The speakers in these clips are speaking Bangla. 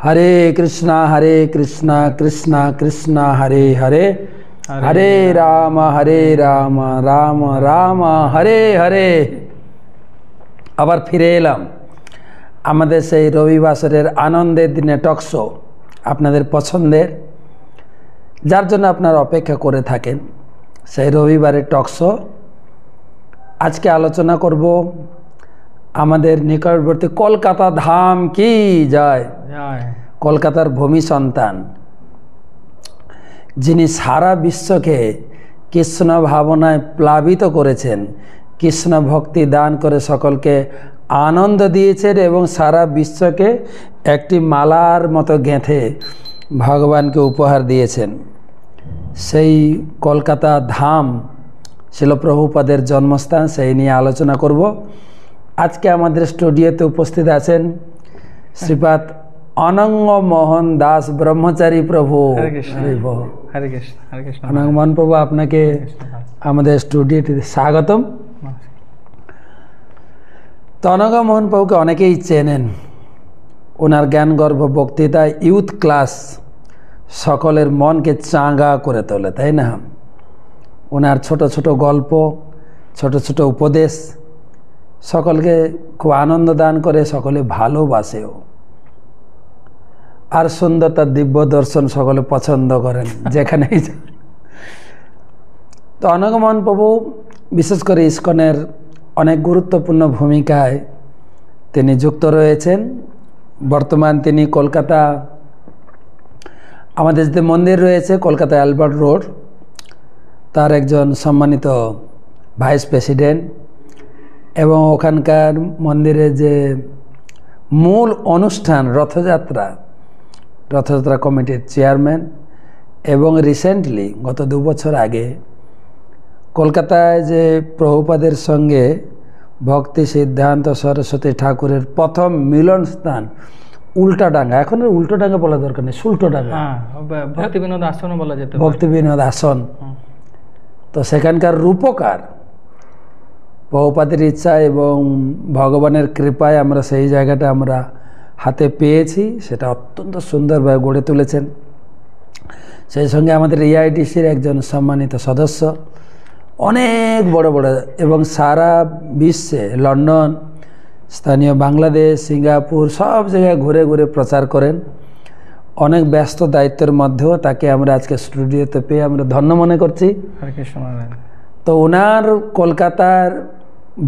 हरे कृष्णा कृष्णा कृष्णा हरे हरे हरे राम राम राम हरे हरे। আবার ফিরে এলাম আমাদের সেই রবিবাসরের আনন্দের দিনে টক শো, আপনাদের পছন্দের, যার জন্য আপনারা অপেক্ষা করে থাকেন, সেই রবিবারের টক শো। আজকে আলোচনা করব আমাদের নিকটবর্তী কলকাতা ধাম কি জয়, কলকাতার ভূমি সন্তান, যিনি সারা বিশ্বকে কৃষ্ণ ভাবনায় প্লাবিত করেছেন, কৃষ্ণ ভক্তি দান করে সকলকে আনন্দ দিয়েছেন এবং সারা বিশ্বকে একটি মালার মতো গেঁথে ভগবানকে উপহার দিয়েছেন। সেই কলকাতা ধাম শিল প্রভুপাদের জন্মস্থান, সেই নিয়ে আলোচনা করব। আজকে আমাদের স্টুডিওতে উপস্থিত আছেন শ্রীপাদ অনঙ্গ মোহন দাস ব্রহ্মচারী প্রভু। অনঙ্গ মোহন প্রভু, আপনাকে আমাদের স্টুডিওতে স্বাগতম। তো অনঙ্গ মোহন প্রভুকে অনেকেই চেনেন, ওনার জ্ঞানগর্ভ বক্তৃতা ইউথ ক্লাস সকলের মনকে চাঙ্গা করে তোলে, তাই না? ওনার ছোট ছোট গল্প, ছোট ছোট উপদেশ সকলকে খুব আনন্দ দান করে, সকলে ভালোবাসেও। আর সুন্দর তার দিব্য দর্শন সকলে পছন্দ করেন যেখানেই যান। তো অনঙ্গ মোহন প্রভু বিশেষ করে ইস্কনের অনেক গুরুত্বপূর্ণ ভূমিকায় তিনি যুক্ত রয়েছেন। বর্তমান তিনি কলকাতা, আমাদের যে মন্দির রয়েছে কলকাতা অ্যালবার্ট রোড, তার একজন সম্মানিত ভাইস প্রেসিডেন্ট এবং ওখানকার মন্দিরে যে মূল অনুষ্ঠান রথযাত্রা কমিটির চেয়ারম্যান, এবং রিসেন্টলি গত 2 বছর আগে কলকাতায় যে প্রভুপাদের সঙ্গে ভক্তি সিদ্ধান্ত সরস্বতী ঠাকুরের প্রথম মিলন স্থান উল্টাডাঙ্গা, এখন উল্টোডাঙ্গা বলা দরকার নেই, সুল্টোডাঙ্গা, ভক্তি বিনোদ আসন বলা যেত, ভক্তি বিনোদ আসন। তো সেখানকার রূপকার প্রভুপাদের ইচ্ছা এবং ভগবানের কৃপায় আমরা সেই জায়গাটা আমরা হাতে পেয়েছি, সেটা অত্যন্ত সুন্দরভাবে গড়ে তুলেছেন। সেই সঙ্গে আমাদের এআইডিসির একজন সম্মানিত সদস্য, অনেক বড় বড় এবং সারা বিশ্বে লন্ডন, স্থানীয় বাংলাদেশ, সিঙ্গাপুর সব জায়গায় ঘুরে ঘুরে প্রচার করেন। অনেক ব্যস্ত দায়িত্বের মধ্যেও তাকে আমরা আজকে স্টুডিওতে পেয়ে আমরা ধন্য মনে করছি। তো ওনার কলকাতার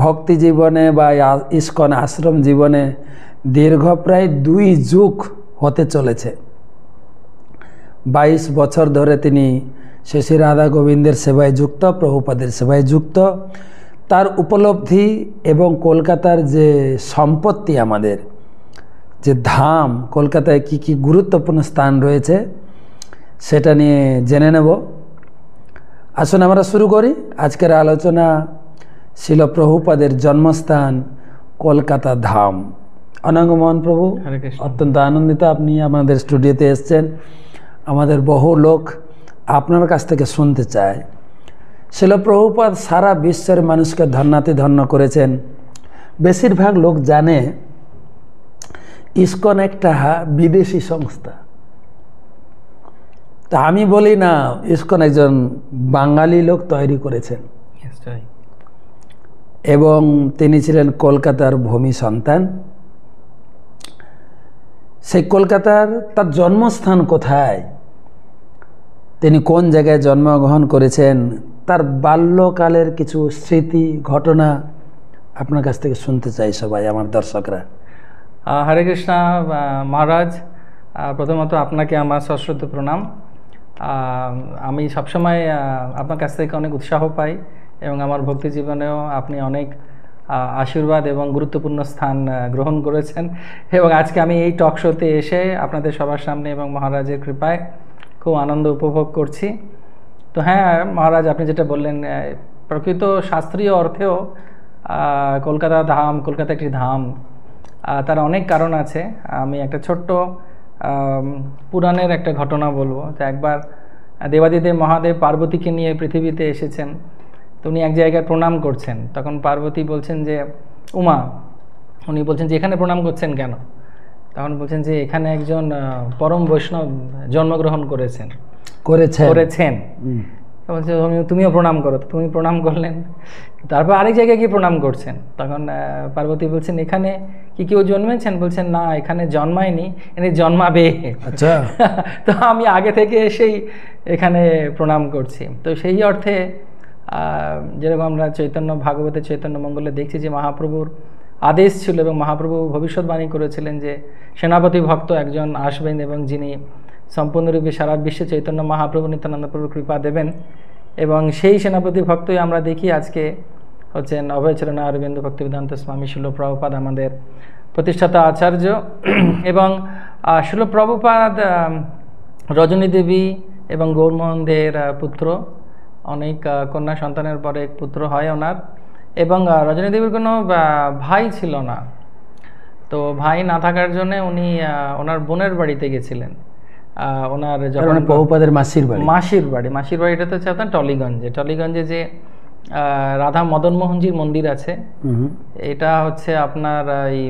ভক্তি জীবনে বা ইস্কন আশ্রম জীবনে দীর্ঘ প্রায় 2 যুগ হতে চলেছে। 22 বছর ধরে তিনি শ্রী রাধা গোবিন্দের সেবায় যুক্ত, প্রভুপাদের সেবায় যুক্ত। তার উপলব্ধি এবং কলকাতার যে সম্পত্তি, আমাদের যে ধাম, কলকাতায় কি কি গুরুত্বপূর্ণ স্থান রয়েছে সেটা নিয়ে জেনে নেব। আসুন আমরা শুরু করি আজকের আলোচনা। শিল প্রভুপাদের জন্মস্থান কলকাতা ধাম। অনঙ্গ মোহন প্রভু, অত্যন্ত আনন্দিত আপনি আমাদের স্টুডিওতে এসছেন। আমাদের বহু লোক আপনার কাছ থেকে শুনতে চায়, শিল প্রভুপাদ সারা বিশ্বের মানুষকে ধন্য করেছেন। বেশিরভাগ লোক জানে ইস্কন একটা বিদেশি সংস্থা। তা আমি বলি না, ইস্কন একজন বাঙালি লোক তৈরি করেছেন এবং তিনি ছিলেন কলকাতার ভূমি সন্তান। সেই কলকাতার তার জন্মস্থান কোথায়, তিনি কোন জায়গায় জন্মগ্রহণ করেছেন, তার বাল্যকালের কিছু স্মৃতি ঘটনা আপনার কাছ থেকে শুনতে চাই সবাই, আমার দর্শকরা। হরে কৃষ্ণা মহারাজ, প্রথমত আপনাকে আমার সশ্রদ্ধ প্রণাম। আমি সবসময় আপনার কাছ থেকে অনেক উৎসাহ পাই এবং আমার ভক্তি জীবনেও আপনি অনেক আশীর্বাদ এবং গুরুত্বপূর্ণ স্থান গ্রহণ করেছেন। এবং আজকে আমি এই টক শোতে এসে আপনাদের সবার সামনে এবং মহারাজের কৃপায় খুব আনন্দ উপভোগ করছি। তো হ্যাঁ মহারাজ, আপনি যেটা বললেন, প্রকৃত শাস্ত্রীয় অর্থেও কলকাতা ধাম, কলকাতা একটি ধাম, তার অনেক কারণ আছে। আমি একটা ছোট্ট পুরাণের একটা ঘটনা বলবো। যে একবার দেবাদিদেব মহাদেব পার্বতীকে নিয়ে পৃথিবীতে এসেছেন। তো উনি এক জায়গায় প্রণাম করছেন, তখন পার্বতী বলছেন যে উমা, উনি বলছেন যে এখানে প্রণাম করছেন কেন? তখন বলছেন যে এখানে একজন পরম বৈষ্ণব জন্মগ্রহণ করেছেন। বলছে তুমিও প্রণাম করো। তুমি প্রণাম করলেন, তারপর আরেক জায়গায় গিয়ে প্রণাম করছেন। তখন পার্বতী বলছেন এখানে কি কেউ জন্মেছেন? বলছেন না, এখানে জন্মায়নি, এনে জন্মাবে। আচ্ছা। তো আমি আগে থেকে এসেই এখানে প্রণাম করছি। তো সেই অর্থে যেরকম আমরা চৈতন্য ভাগবতে চৈতন্য মঙ্গলে দেখছি যে মহাপ্রভুর আদেশ ছিল এবং মহাপ্রভু ভবিষ্যৎবাণী করেছিলেন যে সেনাপতি ভক্ত একজন আসবেন এবং যিনি সম্পূর্ণরূপে সারা বিশ্বে চৈতন্য মহাপ্রভু নিত্যানন্দ প্রভুর কৃপা দেবেন। এবং সেই সেনাপতি ভক্তই আমরা দেখি আজকে হচ্ছেন অভয়চরণ অরবিন্দ ভক্তিবেদান্ত স্বামী শিল প্রভুপাদ, আমাদের প্রতিষ্ঠাতা আচার্য। এবং শিল প্রভুপাদ রজনী দেবী এবং গৌরমোহন দের পুত্র, অনেক কন্যা সন্তানের পরে এক পুত্র হয় ওনার। এবং রজনী দেবীর কোনো ভাই ছিল না, তো ভাই না থাকার জন্য উনি ওনার বোনের বাড়িতে গেছিলেন। ওনার যখন প্রভুপাদের মাসির বাড়িটা তো হচ্ছে আপনার টলিগঞ্জে যে রাধা মদন মোহনজির মন্দির আছে, এটা হচ্ছে আপনার এই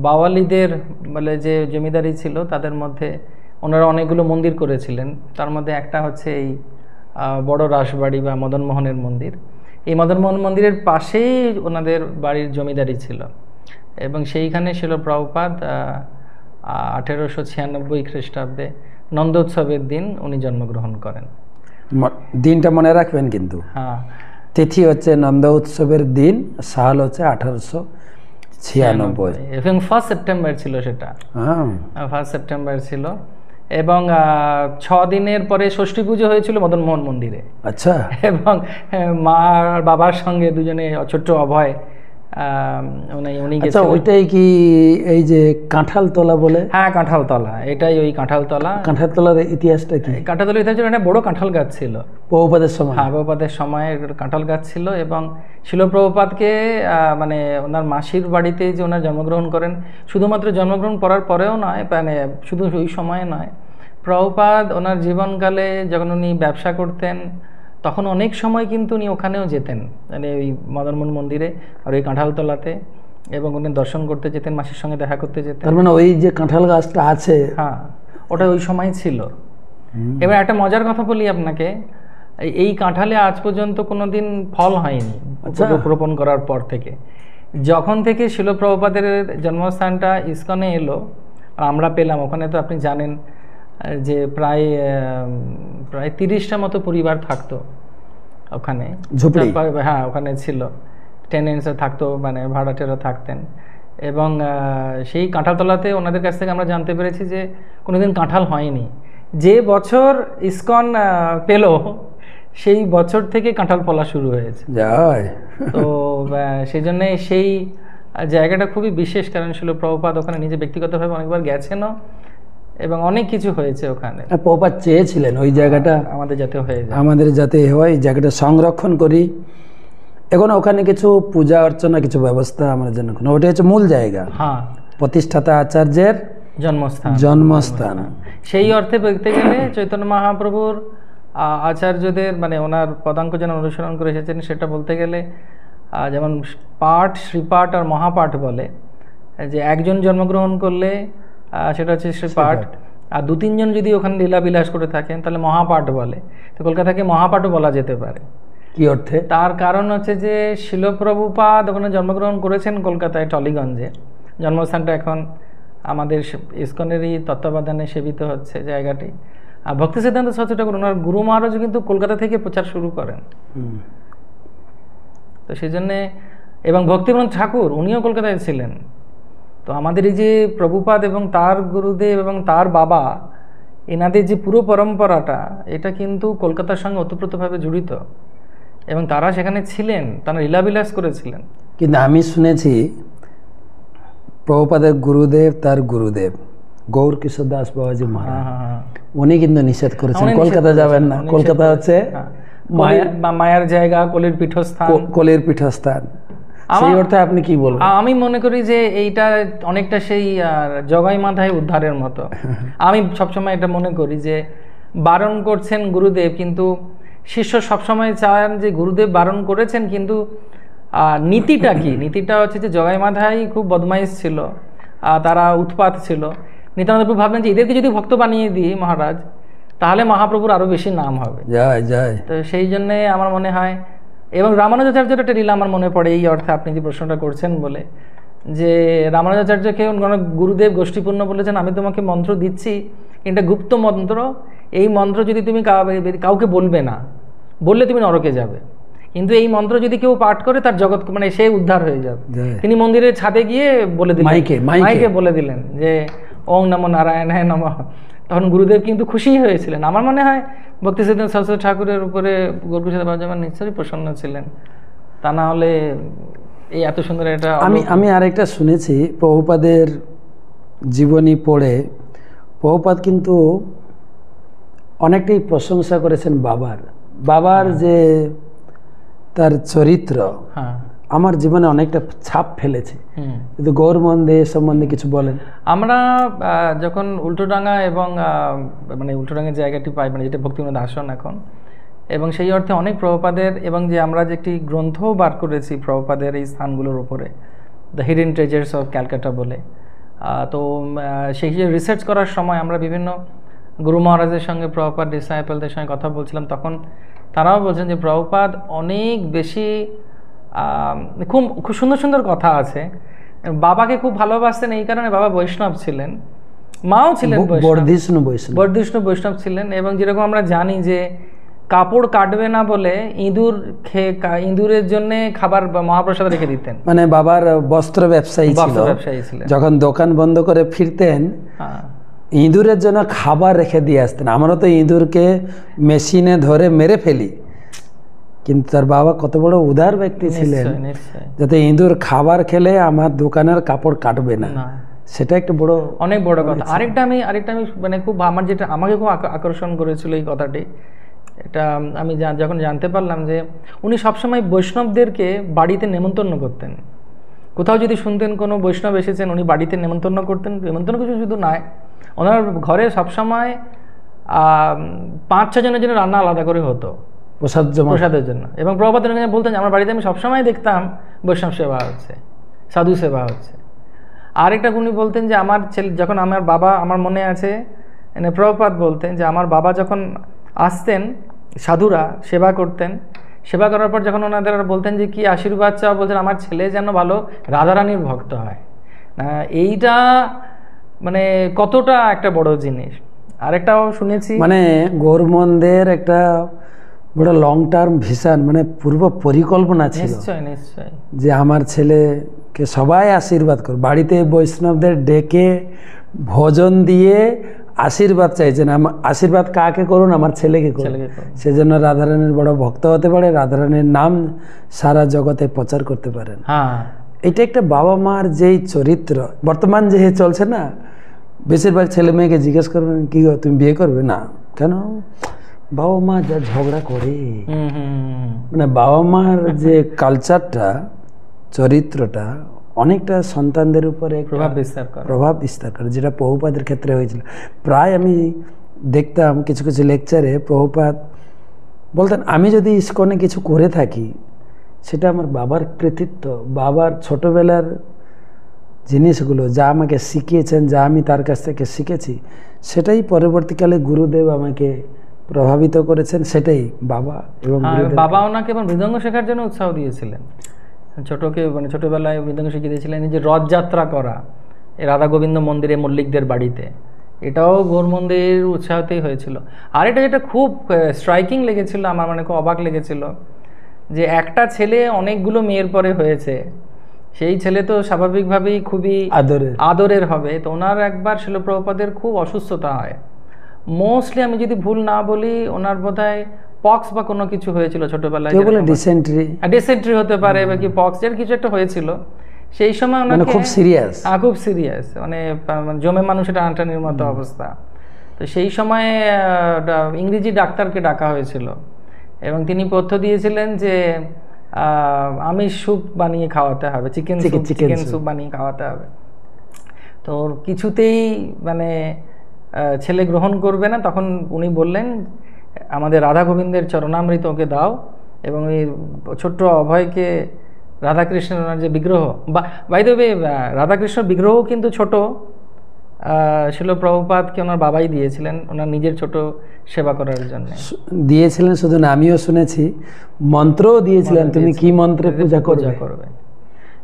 বাওয়ালিদের বলে যে জমিদারি ছিল তাদের মধ্যে ওনারা অনেকগুলো মন্দির করেছিলেন। তার মধ্যে একটা হচ্ছে এই বড় রাসবাড়ি বা মদনমোহনের মন্দির। এই মদনমোহন মন্দিরের পাশেই ওনাদের বাড়ির জমিদারি ছিল এবং সেইখানে শিল প্রভুপাদ 1896 খ্রিস্টাব্দে নন্দোৎসবের দিন উনি জন্মগ্রহণ করেন। দিনটা মনে রাখবেন কিন্তু। হ্যাঁ, তিথি হচ্ছে নন্দ উৎসবের দিন, সাল হচ্ছে 1896 এবং 1 সেপ্টেম্বর ছিল সেটা। 1 সেপ্টেম্বর ছিল এবং 6 দিনের পরে ষষ্ঠী পুজো হয়েছিল মদনমোহন মন্দিরে। আচ্ছা। এবং মা আর বাবার সঙ্গে দুজনে ছোট্ট অভয় উনি আচ্ছা, ওইটাই কি এই যে কাঁঠালতলা বলে? হ্যাঁ, কাঁঠালতলা, এটাই ওই কাঁঠালতলা। কাঁঠালতলার ইতিহাসটা কি? কাঁঠালতলার ইতিহাস একটা বড় কাঁঠাল গাছ ছিল প্রভুপাদের সময়। হ্যাঁ, প্রভুপাদের সময় কাঁঠাল গাছ ছিল এবং শিল প্রভুপাদকে মানে ওনার মাসির বাড়িতে যে ওনার জন্মগ্রহণ করেন, শুধুমাত্র জন্মগ্রহণ করার পরেও নয়, মানে শুধু ওই সময়ে নয়, প্রভুপাদ ওনার জীবনকালে যখন উনি ব্যবসা করতেন তখন অনেক সময় কিন্তু উনি ওখানেও যেতেন, মানে ওই মদনমোহন মন্দিরে আর ওই কাঁঠালতলাতে, এবং উনি দর্শন করতে যেতেন, মাসির সঙ্গে দেখা করতে যেতেন। তার মানে ওই যে কাঁঠাল গাছটা আছে, হ্যাঁ, ওটা ওই সময় ছিল। এবার একটা মজার কথা বলি আপনাকে, এই কাঁঠালে আজ পর্যন্ত কোনোদিন ফল হয়নি রোপণ করার পর থেকে। যখন থেকে শিল প্রভুপাদের জন্মস্থানটা ইসকনে এলো আর আমরা পেলাম, ওখানে তো আপনি জানেন যে প্রায় 30টা মতো পরিবার থাকতো ওখানে, হ্যাঁ ওখানে ছিল, টেনেন্টসও থাকতো, মানে ভাড়াটেরা থাকতেন। এবং সেই কাঁঠালতলাতে ওনাদের কাছ থেকে আমরা জানতে পেরেছি যে কোনোদিন কাঁঠাল হয়নি। যে বছর ইসকন পেল সেই বছর থেকে কাঁঠাল ফলা শুরু হয়েছে। তো সেই জন্যে সেই জায়গাটা খুবই বিশেষ, কারণ শিল প্রভুপাদ ওখানে নিজে ব্যক্তিগতভাবে অনেকবার গেছেনও এবং অনেক কিছু হয়েছে ওখানে। প্রভুপাদ চেয়েছিলেন ওই জায়গাটা আমাদের যাতে হয়, এই জায়গাটা সংরক্ষণ করি। এখন ওখানে কিছু পূজা অর্চনা, কিছু ব্যবস্থা আমাদের জন্য, ওটা হচ্ছে মূল জায়গা, হ্যাঁ, প্রতিষ্ঠাতা আচার্যের জন্মস্থান। সেই অর্থে বলতে গেলে চৈতন্য মহাপ্রভুর আচার্যদের, মানে ওনার পদাঙ্ক যেন অনুসরণ করে এসেছেন, সেটা বলতে গেলে যেমন পাঠ, শ্রীপাঠ আর মহাপাঠ বলে, যে একজন জন্মগ্রহণ করলে সেটা হচ্ছে শ্রীপাঠ, আর 2-3 জন যদি ওখানে লীলাবিলাস করে থাকেন তাহলে মহাপাঠ বলে। তো কলকাতাকে মহাপাঠও বলা যেতে পারে। কি অর্থে? তার কারণ হচ্ছে যে শিল প্রভুপাদ ওখানে জন্মগ্রহণ করেছেন কলকাতায় টলিগঞ্জে। জন্মস্থানটা এখন আমাদের ইসকনেরই তত্ত্বাবধানে সেবিত হচ্ছে জায়গাটি। আর ভক্তি সিদ্ধান্ত সরস্বতী ঠাকুর ওনার গুরু মহারাজও কিন্তু কলকাতা থেকে প্রচার শুরু করেন। তো সেই জন্যে, এবং ভক্তিবিনোদ ঠাকুর উনিও কলকাতায় ছিলেন। তো আমাদের এই যে প্রভুপাদ এবং তার গুরুদেব এবং তার বাবা, এনাদের যে পুরো পরম্পরাটা, এটা কিন্তু কলকাতার সঙ্গে ওতপ্রোতভাবে জড়িত এবং তারা সেখানে ছিলেন, তারা লীলাবিলাস করেছিলেন। কিন্তু আমি শুনেছি প্রভুপাদের গুরুদেব, তার গুরুদেব গৌর কিশোর দাস বাবাজি মহারাজ, উনি কিন্তু নিষেধ করেছেন কলকাতা যাবেন না। কলকাতা হচ্ছে মায়ার জায়গা, কলির পীঠস্থান। সেই অর্থে আপনি কি বলবেন? আমি মনে করি যে এইটা অনেকটা সেই জগাই মাথায় উদ্ধারের মতো। আমি সবসময় এটা মনে করি যে বারণ করছেন গুরুদেব, কিন্তু শিষ্য সবসময় চান যে গুরুদেব বারণ করেছেন, কিন্তু নীতিটা কি? নীতিটা হচ্ছে যে জগাই মাথায় খুব বদমাইশ ছিল, তারা উৎপাত ছিল। নিত্যানন্দ প্রভু ভাবলেন যে এদেরকে যদি ভক্ত বানিয়ে দিই মহারাজ, তাহলে মহাপ্রভুর আরও বেশি নাম হবে। তো সেই জন্যে আমার মনে হয়, এবং রামানুজাচার্যের একটা লীলা আমার মনে পড়ে এই অর্থে, আপনি যে প্রশ্নটা করছেন বলে, যে রামানুজাচার্যকে গুরুদেব গোষ্ঠীপূর্ণ বলেছেন, আমি তোমাকে মন্ত্র দিচ্ছি, এটা গুপ্ত মন্ত্র, এই মন্ত্র যদি তুমি কাউকে বলবে না, বললে তুমি নরকে যাবে, কিন্তু এই মন্ত্র যদি কেউ পাঠ করে তার জগৎ মানে সে উদ্ধার হয়ে যাবে। তিনি মন্দিরের ছাদে গিয়ে বলে দিলেন, মাইকে বলে দিলেন যে ওং নমো নারায়ণায় নমঃ। তখন গুরুদেব কিন্তু খুশি হয়েছিলেন। আমার মনে হয় ভক্তিসিদ্ধান্ত সরস্বতী ঠাকুরের উপরে গৌরকিশোর বাবাজান নিশ্চয়ই প্রসন্ন ছিলেন, তা না হলে এই এত সুন্দর এটা। আমি আরেকটা শুনেছি, প্রভুপাদের জীবনী পড়ে প্রভুপাদ কিন্তু অনেকটাই প্রশংসা করেছেন বাবার যে তার চরিত্র আমার জীবনে অনেকটা ছাপ ফেলেছে। কিন্তু গৌর মন্দির সম্বন্ধে কিছু বলেন। আমরা যখন উল্টোডাঙ্গা এবং মানে উল্টোডাঙ্গার জায়গাটি পাই, মানে যেটা ভক্তিবিনোদ আসন এখন, এবং সেই অর্থে অনেক প্রভুপাদের, এবং যে আমরা যে একটি গ্রন্থও বার করেছি প্রভুপাদের এই স্থানগুলোর উপরে, the hidden treasures of Calcutta বলে, তো সেই যে রিসার্চ করার সময় আমরা বিভিন্ন গুরু মহারাজের সঙ্গে প্রভুপাদ ডিসাইপলদের সঙ্গে কথা বলছিলাম, তখন তারাও বলছেন যে প্রভুপাদ অনেক বেশি খুব সুন্দর সুন্দর কথা আছে। বাবাকে খুব ভালোবাসতেন এই কারণে, বাবা বৈষ্ণব ছিলেন, মাও ছিলেন বর্ধিষ্ণু বৈষ্ণব ছিলেন। এবং যেরকম আমরা জানি যে কাপড় কাটবে না বলে ইঁদুরের জন্য খাবার মহাপ্রসাদ রেখে দিতেন, মানে বাবার বস্ত্র ব্যবসায়ী ছিলেন। যখন দোকান বন্ধ করে ফিরতেন ইঁদুরের জন্য খাবার রেখে দিয়ে আসতেন। আমরা তো ইঁদুরকে মেশিনে ধরে মেরে ফেলি, কিন্তু তার বাবা কত বড় উদার ব্যক্তি ছিলেন, যাতে ইঁদুর খাবার খেলে আমার দোকানের কাপড় কাটবে না, সেটা একটা অনেক বড় কথা। আরেকটা আমি মানে খুব আমার যেটা আমাকে খুব আকর্ষণ করেছিল এই কথাটি, এটা আমি যখন জানতে পারলাম যে উনি সবসময় বৈষ্ণবদেরকে বাড়িতে নেমন্তন্ন করতেন। কোথাও যদি শুনতেন কোনো বৈষ্ণব এসেছেন, উনি বাড়িতে নেমন্তন্ন করতেন। নেমন্তন্ন কিছু শুধু নয়, ওনার ঘরে সবসময় 5-6 জনের জন্য রান্না আলাদা করে হতো প্রসাদের জন্য। এবং প্রভুপাদ বলতেন যে আমার বাড়িতে আমি সবসময় দেখতাম বৈষ্ণব সেবা হচ্ছে, সাধু সেবা হচ্ছে। আরেকটা উনি বলতেন যে আমার ছেলে যখন আমার বাবা, আমার মনে আছে প্রভুপাদ বলতেন যে আমার বাবা যখন আসতেন, সাধুরা সেবা করতেন, সেবা করার পর যখন ওনাদের বলতেন যে কি আশীর্বাদ চাও, বলতেন আমার ছেলে যেন ভালো রাধারানীর ভক্ত হয়। এইটা মানে কতটা একটা বড় জিনিস। আরেকটাও শুনেছি, মানে গৌরমন্দের একটা বড় লং টার্ম ভিশন, মানে পূর্ব পরিকল্পনা ছিল নিশ্চয় যে আমার ছেলেকে সবাই আশীর্বাদ করবে। বাড়িতে বৈষ্ণবদের ডেকে ভোজন দিয়ে আশীর্বাদ চাইছেন, আশীর্বাদ কাকে করুন, আমার ছেলেকে করুন, সেজন্য রাধারানীর বড় ভক্ত হতে পারে, রাধারানীর নাম সারা জগতে প্রচার করতে পারেন। এটা একটা বাবা মার যেই চরিত্র, বর্তমান যে চলছে না, বেশিরভাগ ছেলে মেয়েকে জিজ্ঞেস করবেন কি তুমি বিয়ে করবে না কেন, বাবা মা যা ঝগড়া করে, মানে বাবা মার যে কালচারটা, চরিত্রটা অনেকটা সন্তানদের উপরে প্রভাব বিস্তার করে, যেটা প্রভুপাদের ক্ষেত্রে হয়েছিল। প্রায় আমি দেখতাম কিছু কিছু লেকচারে প্রভুপাদ বলতেন আমি যদি ইস্কনে কিছু করে থাকি সেটা আমার বাবার কৃতিত্ব, বাবার ছোটবেলার জিনিসগুলো যা আমাকে শিখিয়েছেন, যা আমি তার কাছ থেকে শিখেছি, সেটাই পরবর্তীকালে গুরুদেব আমাকে প্রভাবিত করেছেন, সেটাই বাবা। এবং বাবা ওনাকে এবং মৃদঙ্গ শেখার জন্য উৎসাহ দিয়েছিলেন, ছোটবেলায় মৃদঙ্গ শিখিয়ে দিয়েছিলেন। যে রথযাত্রা করা এই রাধা গোবিন্দ মন্দিরে মল্লিকদের বাড়িতে, এটাও গৌর মন্দির উৎসাহতেই হয়েছিল। আর এটা যেটা খুব স্ট্রাইকিং লেগেছিল আমার, মানে খুব অবাক লেগেছিল, যে একটা ছেলে অনেকগুলো মেয়ের পরে হয়েছে, সেই ছেলে তো স্বাভাবিকভাবেই খুবই আদরের হবে। তো ওনার একবার শিল প্রভুপাদের খুব অসুস্থতা হয়, মোস্টলি আমি যদি ভুল না বলি ওনার বোধহয় পক্স বা কোনো কিছু হয়েছিল ছোটবেলায়, ডিসেন্ট্রি হতে পারে বা কি পক্স এর কিছু একটা হয়েছিল। সেই সময় ওনাকে খুব সিরিয়াস মানে জমে মানুষের টানাটানির মতো অবস্থা। তো সেই সময়ে ইংরেজি ডাক্তারকে ডাকা হয়েছিল এবং তিনি পথ্য দিয়েছিলেন যে আমিষ স্যুপ বানিয়ে খাওয়াতে হবে, চিকেন স্যুপ বানিয়ে খাওয়াতে হবে। তো কিছুতেই মানে ছেলে গ্রহণ করবে না। তখন উনি বললেন আমাদের রাধা গোবিন্দের চরণামৃত ওকে দাও এবং এই ছোট্ট অভয়কে রাধাকৃষ্ণের ওনার যে বিগ্রহ, বা বাই দ্য ওয়ে রাধাকৃষ্ণ বিগ্রহ কিন্তু ছোট, শিল প্রভুপাদকে ওনার বাবাই দিয়েছিলেন ওনার নিজের ছোট সেবা করার জন্য। দিয়েছিলেন শুধু না, আমিও শুনেছি মন্ত্রও দিয়েছিলেন, তুমি কি মন্ত্রে পূজা করবে।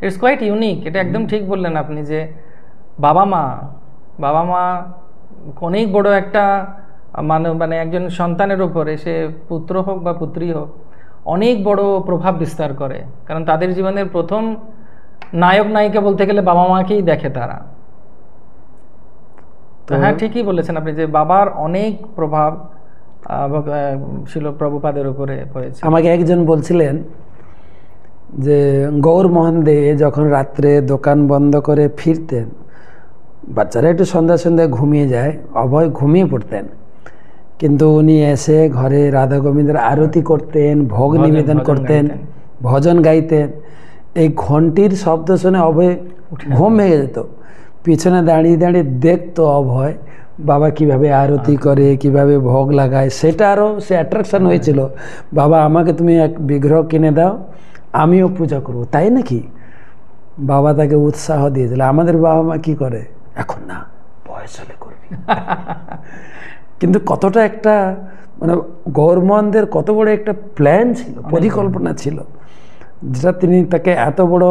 It's quite unique. এটা একদম ঠিক বললেন আপনি যে বাবা মা অনেক বড় একটা মানে একজন সন্তানের উপরে, সে পুত্র হোক বা পুত্রী হোক, অনেক বড় প্রভাব বিস্তার করে। কারণ তাদের জীবনের প্রথম নায়ক নায়িকা বলতে গেলে বাবা মাকেই দেখে তারা। তো হ্যাঁ, ঠিকই বলেছেন আপনি যে বাবার অনেক প্রভাব শিল প্রভুপাদের উপরে হয়েছে। আমাকে একজন বলছিলেন যে গৌরমোহন দে যখন রাত্রে দোকান বন্ধ করে ফিরতেন, বাচ্চারা একটু সন্ধ্যা ঘুমিয়ে যায়, অভয় ঘুমিয়ে পড়তেন, কিন্তু উনি এসে ঘরে রাধা গোবিন্দের আরতি করতেন, ভোগ নিবেদন করতেন, ভজন গাইতেন। এই ঘন্টির শব্দ শুনে অভয় ঘুম ভেঙে যেত, পিছনে দাঁড়িয়ে দাঁড়িয়ে দেখতো অভয় বাবা কিভাবে আরতি করে, কিভাবে ভোগ লাগায়। সেটা আরও সে অ্যাট্রাকশন হয়েছিল, বাবা আমাকে তুমি এক বিগ্রহ কিনে দাও, আমিও পূজা করব, তাই নাকি? বাবা তাকে উৎসাহ দিয়েছিল। আমাদের বাবা মা কি করে, এখন না, বয়স হলে করবি। কিন্তু কতটা একটা মানে গৌরমোহনদের কত বড় একটা প্ল্যান ছিল, পরিকল্পনা ছিল, যেটা তিনি তাকে এত বড়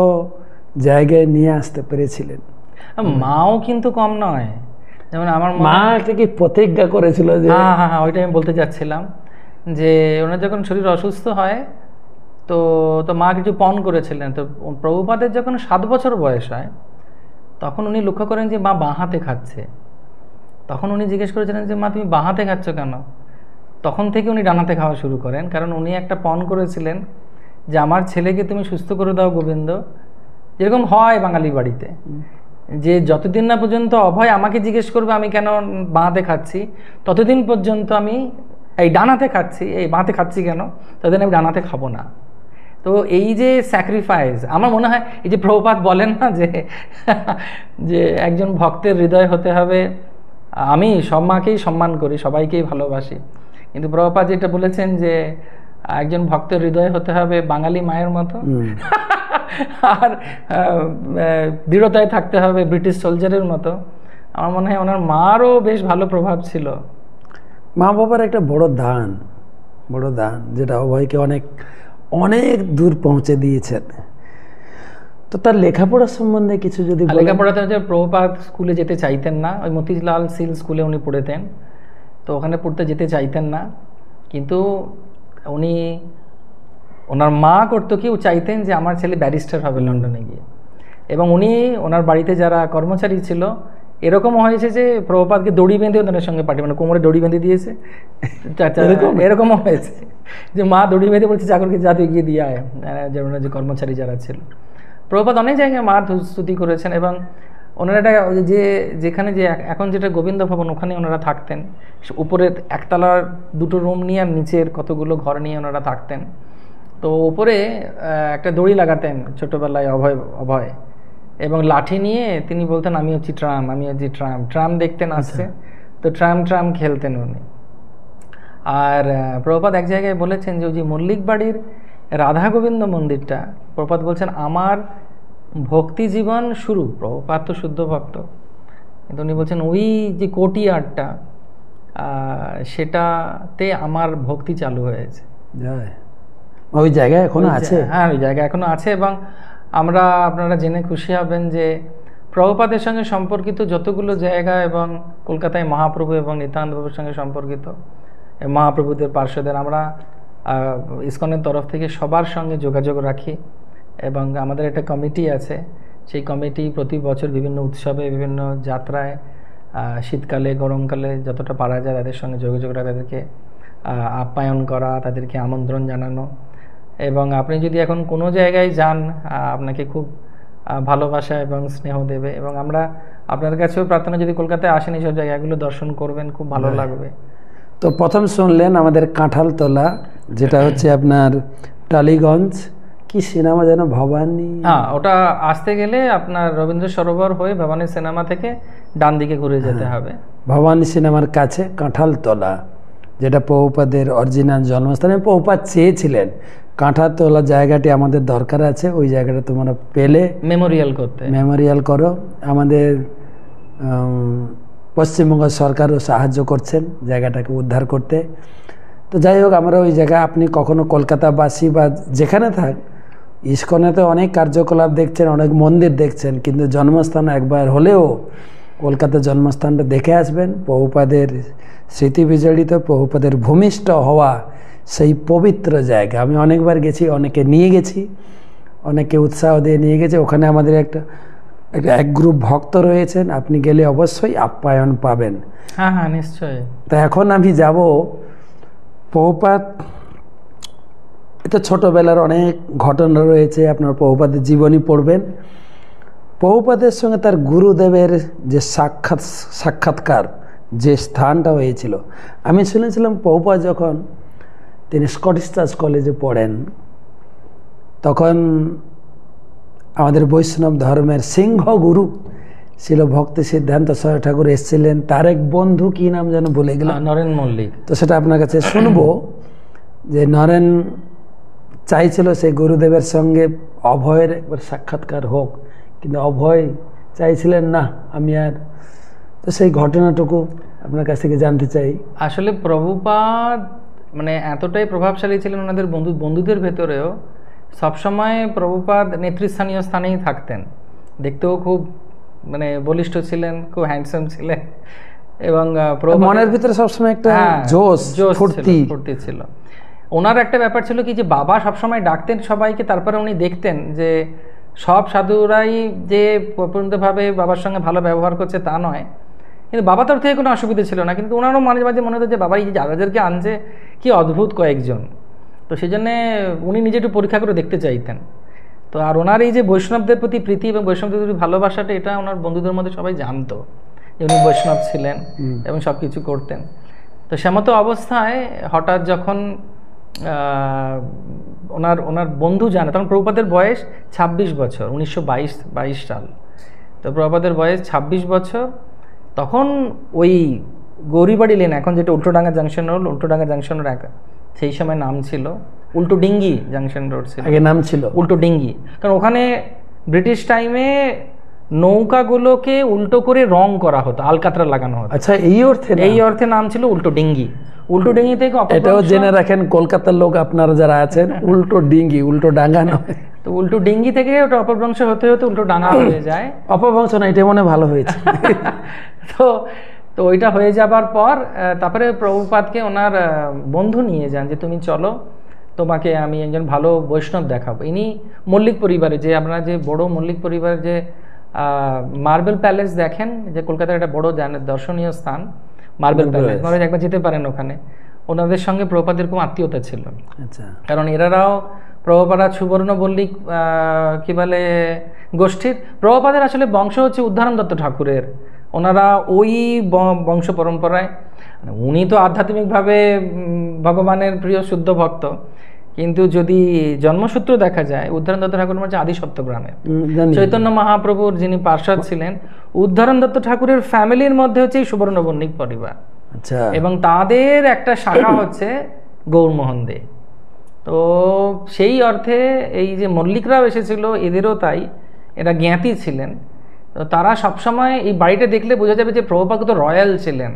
জায়গায় নিয়ে আসতে পেরেছিলেন। মাও কিন্তু কম নয়। যেমন আমার মা কি প্রতিজ্ঞা করেছিল যে, হ্যাঁ ওইটা আমি বলতে যাচ্ছিলাম, যে ওনার যখন শরীর অসুস্থ হয় তো মা কিছু পণ করেছিলেন। তো প্রভুপাদের যখন 7 বছর বয়স হয় তখন উনি লক্ষ্য করেন যে মা বাঁ হাতে খাচ্ছে। তখন উনি জিজ্ঞেস করেছিলেন যে মা তুমি বাঁ হাতে খাচ্ছ কেন? তখন থেকে উনি ডান হাতে খাওয়া শুরু করেন, কারণ উনি একটা পণ করেছিলেন যে আমার ছেলেকে তুমি সুস্থ করে দাও গোবিন্দ। যেরকম হয় বাঙালি বাড়িতে, যে যতদিন না পর্যন্ত অভয় আমাকে জিজ্ঞেস করবে আমি কেন বাঁ হাতে খাচ্ছি, ততদিন পর্যন্ত আমি এই ডান হাতে খাচ্ছি, এই বাঁ হাতে খাচ্ছি কেন, ততদিন আমি ডান হাতে খাবো না। তো এই যে স্যাক্রিফাইস, আমার মনে হয় এই যে প্রভুপাদ বলেন না যে একজন ভক্তের হৃদয় হতে হবে, আমি সব মাকেই সম্মান করি, সবাইকেই ভালোবাসি, কিন্তু প্রভুপাদ যেটা বলেছেন যে একজন ভক্তের হৃদয় হতে হবে বাঙালি মায়ের মতো, আর দৃঢ়তায় থাকতে হবে ব্রিটিশ সোলজারের মতো। আমার মনে হয় ওনার মারও বেশ ভালো প্রভাব ছিল। মা বাবার একটা বড় দান, যেটা অভয়কে অনেক অনেক দূর পৌঁছে দিয়েছেন। তো তার লেখাপড়া সম্বন্ধে কিছু যদি বলেন। লেখাপড়াতে হচ্ছে প্রভুপাদ স্কুলে যেতে চাইতেন না, ওই মতিলাল সিল স্কুলে উনি পড়েতেন, তো ওখানে পড়তে যেতে চাইতেন না। কিন্তু ওনার মা করতো কি, চাইতেন যে আমার ছেলে ব্যারিস্টার হবে লন্ডনে গিয়ে। এবং উনি ওনার বাড়িতে যারা কর্মচারী ছিল, এরকমও হয়েছে যে প্রভুপাদকে দড়ি বেঁধে ওদের সঙ্গে পাঠিয়ে, মানে কোমরে দড়ি বেঁধে দিয়েছে, এরকমও হয়েছে যে মা দড়ি বেঁধে বলছে চাকরকে যা তুই গিয়ে দিয়ে আয়, যেমন যে কর্মচারী যারা ছিল। প্রভুপাদ অনেক জায়গায় মা স্তুতি করেছেন, এবং ওনারা যেখানে যে এখন যেটা গোবিন্দ ভবন, ওখানে ওনারা থাকতেন। উপরে একতলার 2টো রুম নিয়ে আর নিচের কতগুলো ঘর নিয়ে ওনারা থাকতেন। তো উপরে একটা দড়ি লাগাতেন ছোটোবেলায় অভয়, এবং লাঠি নিয়ে তিনি বলতেন আমি হচ্ছি ট্রাম দেখতেন আসছে, তো ট্রাম খেলতেন উনি। আর প্রভুপাদ এক জায়গায় বলেছেন যে ওই যে মল্লিক বাড়ির রাধা গোবিন্দ মন্দিরটা, প্রভুপাদ বলছেন আমার ভক্তি জীবন শুরু, প্রভুপাদ তো শুদ্ধ ভক্ত, কিন্তু উনি বলছেন ওই যে কোর্টইয়ার্ডটা, সেটাতে আমার ভক্তি চালু হয়েছে। ওই জায়গায় এখনো আছে? হ্যাঁ, ওই জায়গায় এখনো আছে। এবং আপনারা জেনে খুশি হবেন যে প্রভুপাদের সঙ্গে সম্পর্কিত যতগুলো জায়গা, এবং কলকাতায় মহাপ্রভু এবং নিত্যানন্দ প্রভুর সঙ্গে সম্পর্কিত মহাপ্রভুদের পার্শ্বদের, আমরা ইসকনের তরফ থেকে সবার সঙ্গে যোগাযোগ রাখি। এবং আমাদের একটা কমিটি আছে, সেই কমিটি প্রতি বছর বিভিন্ন উৎসবে, বিভিন্ন যাত্রায়, শীতকালে গরমকালে যতটা পারা যায় তাদের সঙ্গে যোগাযোগ রাখা, তাদেরকে আপ্যায়ন করা, তাদেরকে আমন্ত্রণ জানানো। এবং আপনি যদি এখন কোনো জায়গায় যান, আপনাকে খুব ভালোবাসা এবং স্নেহ দেবে। এবং আমরা আপনার কাছেও প্রার্থনা, যদি কলকাতায় আসেন এইসব জায়গাগুলো দর্শন করবেন, খুব ভালো লাগবে। তো প্রথম শুনলেন আমাদের কাঁঠালতলা, যেটা হচ্ছে আপনার টালিগঞ্জ, কি সিনেমা যেন, ভবানী, ওটা আসতে গেলে আপনার রবীন্দ্র সরোবর হয়ে ভবানী সিনেমা থেকে ডান দিকে ঘুরে যেতে হবে। ভবানী সিনেমার কাছে কাঁঠালতলা, যেটা প্রভুপাদের অরিজিনাল জন্মস্থানে প্রভুপাদ চেয়েছিলেন কাঁঠাতলা জায়গাটি আমাদের দরকার আছে, ওই জায়গাটা তোমরা পেলে মেমোরিয়াল করো। আমাদের পশ্চিমবঙ্গ সরকারও সাহায্য করছেন জায়গাটাকে উদ্ধার করতে। তো যাই হোক, আমরা ওই জায়গায় আপনি কখনো কলকাতাবাসী বা যেখানে থাক, ইস্কনেতে অনেক কার্যকলাপ দেখছেন, অনেক মন্দির দেখছেন, কিন্তু জন্মস্থান একবার হলেও কলকাতার জন্মস্থানটা দেখে আসবেন। প্রভুপাদের স্মৃতি বিজড়িত, প্রভুপাদের ভূমিষ্ঠ হওয়া সেই পবিত্র জায়গা। আমি অনেকবার গেছি, অনেকে নিয়ে গেছি, অনেকে উৎসাহ দিয়ে নিয়ে গেছে। ওখানে আমাদের এক গ্রুপ ভক্ত রয়েছেন, আপনি গেলে অবশ্যই আপ্যায়ন পাবেন। হ্যাঁ হ্যাঁ, নিশ্চয়ই। তা এখন আমি যাব প্রভুপাদ। এটা ছোটোবেলার অনেক ঘটনা রয়েছে, আপনার প্রভুপাদের জীবনী পড়বেন। প্রভুপাদের সঙ্গে তার গুরুদেবের যে সাক্ষাৎকার, যে স্থানটা হয়েছিল, আমি শুনেছিলাম প্রভুপাদ যখন তিনি স্কটিশ চার্চ কলেজে পড়েন, তখন আমাদের বৈষ্ণব ধর্মের সিংহ গুরু ছিল ভক্তি সিদ্ধান্ত সরস্বতী ঠাকুর এসেছিলেন। তার এক বন্ধু, কি নাম যেন ভুলে গেলাম, নরেন মল্লিক। তো সেটা আপনার কাছে শুনবো যে নরেন চাইছিল সেই গুরুদেবের সঙ্গে অভয়ের একবার সাক্ষাৎকার হোক, কিন্তু অভয় চাইছিলেন না আমি আর। তো সেই ঘটনাটুকু আপনার কাছ থেকে জানতে চাই। আসলে প্রভুপাদ মানে এতটাই প্রভাবশালী ছিলেন, ওনাদের বন্ধুদের ভেতরেও সবসময় প্রভুপাদ নেতৃস্থানীয় স্থানেই থাকতেন। দেখতেও খুব মানে বলিষ্ঠ ছিলেন, খুব হ্যান্ডসাম ছিলেন, এবং মনের ভিতরে সবসময় একটা জোশ ফুর্তি ছিল। ওনার একটা ব্যাপার ছিল কি, যে বাবা সবসময় ডাকতেন সবাইকে, তারপরে উনি দেখতেন যে সব সাধুরাই যে পরিপূর্ণভাবে বাবার সঙ্গে ভালো ব্যবহার করছে তা নয়, কিন্তু বাবা তরফ থেকে কোনো অসুবিধা ছিল না। কিন্তু ওনারও মাঝে মাঝে মনে হতো যে বাবা এই যাদেরকে আনছে কি অদ্ভুত কয়েকজন, তো সেই জন্যে উনি নিজে একটু পরীক্ষা করে দেখতে চাইতেন। তো আর ওনার এই যে বৈষ্ণবদের প্রতি প্রীতি এবং বৈষ্ণবদের প্রতি ভালোবাসাটা, এটা ওনার বন্ধুদের মধ্যে সবাই জানতো যে উনি বৈষ্ণব ছিলেন এবং সব কিছু করতেন। তো সেমতো অবস্থায় হঠাৎ যখন ওনার বন্ধু জানে, তখন প্রভুপাদের বয়স 26 বছর, 1922 সাল। তো প্রভুপাদের বয়স 26 বছর। তখন ওই গৌরীবাড়ি লেন, এখন যেটা Ultadanga junction road, Ultadanga junction road সেই সময় নাম ছিল উল্টো ডিঙ্গি জাংশন রোড ছিল, আগে নাম ছিল উল্টো ডিঙ্গি। কারণ ওখানে ব্রিটিশ টাইমে নৌকাগুলোকে উল্টো করে রং করা হতো, আলকাতরা লাগানো হতো। আচ্ছা, এই অর্থে নাম ছিল উল্টো ডিঙ্গি। উল্টো ডিঙ্গি থেকে এটাও জেনে রাখেন কলকাতার লোক আপনারা যারা আছেন, উল্টো ডিঙ্গি, উল্টো ডাঙ্গা নয়। তো উল্টো ডিঙ্গি থেকে ওটা অপভ্রংশ হতে হতে উল্টো ডাঙ্গা হয়ে যায়। অপভ্রংশ না, এটা মনে ভালো হয়েছে। তো ওইটা হয়ে যাবার পর তারপরে প্রভুপাদকে ওনার বন্ধু নিয়ে যান যে তুমি চলো, তোমাকে আমি একজন ভালো বৈষ্ণব দেখাবো। ইনি মল্লিক পরিবারে, যে আপনারা যে বড় মল্লিক পরিবারের যে মার্বেল প্যালেস দেখেন, যে কলকাতার একটা বড় দর্শনীয় স্থান মার্বেল প্যালেস, আপনারা একবার যেতে পারেন ওখানে। ওনাদের সঙ্গে প্রভুপাদের খুব আত্মীয়তা ছিল। আচ্ছা, কারণ এরাও প্রভুপাদ সুবর্ণ মল্লিক কি বলে গোষ্ঠীর। প্রভুপাদের আসলে বংশ হচ্ছে উদ্ধারণ দত্ত ঠাকুরের, ওনারা ওই বংশ পরম্পরায়। উনি তো আধ্যাত্মিকভাবে ভগবানের প্রিয় শুদ্ধ ভক্ত, কিন্তু যদি জন্মসূত্র দেখা যায় উদ্ধারণ দত্ত ঠাকুর হচ্ছে আদি সপ্তগ্রামের চৈতন্য মহাপ্রভুর যিনি পার্ষদ ছিলেন, উদ্ধারণ দত্ত ঠাকুরের ফ্যামিলির মধ্যে হচ্ছে এই সুবর্ণ বণিক পরিবার। আচ্ছা, এবং তাদের একটা শাখা হচ্ছে গৌরমোহন দে। তো সেই অর্থে এই যে মল্লিকরাও এসেছিল, এদেরও তাই, এরা জ্ঞাতি ছিলেন। তো তারা সবসময় এই বাড়িটা দেখলে বোঝা যাবে যে প্রভুপাদ তো রয়্যাল ছিলেন,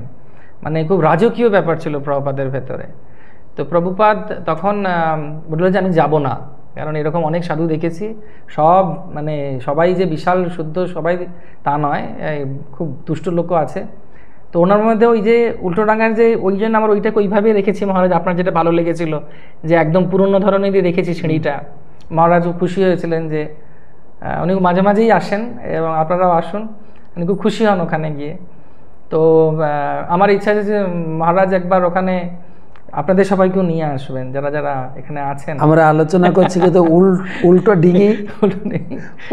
মানে খুব রাজকীয় ব্যাপার ছিল প্রভুপাদের ভেতরে। তো প্রভুপাদ তখন বলল যে আমি যাব না, কারণ এরকম অনেক সাধু দেখেছি, সব মানে সবাই যে বিশাল শুদ্ধ সবাই তা নয়, খুব দুষ্ট লোকও আছে। তো ওনার মধ্যে ওই যে উল্টোডাঙ্গার যে ওই জন্য আমার ওইটাকে ওইভাবেই রেখেছি মহারাজ। আপনার যেটা ভালো লেগেছিল যে একদম পুরনো ধরনেরই রেখেছি সিঁড়িটা, মহারাজও খুশি হয়েছিলেন যে উনি মাঝে মাঝেই আসেন এবং আপনারাও আসুন, উনি খুব খুশি হন ওখানে গিয়ে। তো আমার ইচ্ছা আছে যে মহারাজ একবার ওখানে আপনাদের সবাইকেও নিয়ে আসবেন, যারা যারা এখানে আছেন। আমরা আলোচনা করছি কিন্তু উল্টো ডিঙ্গি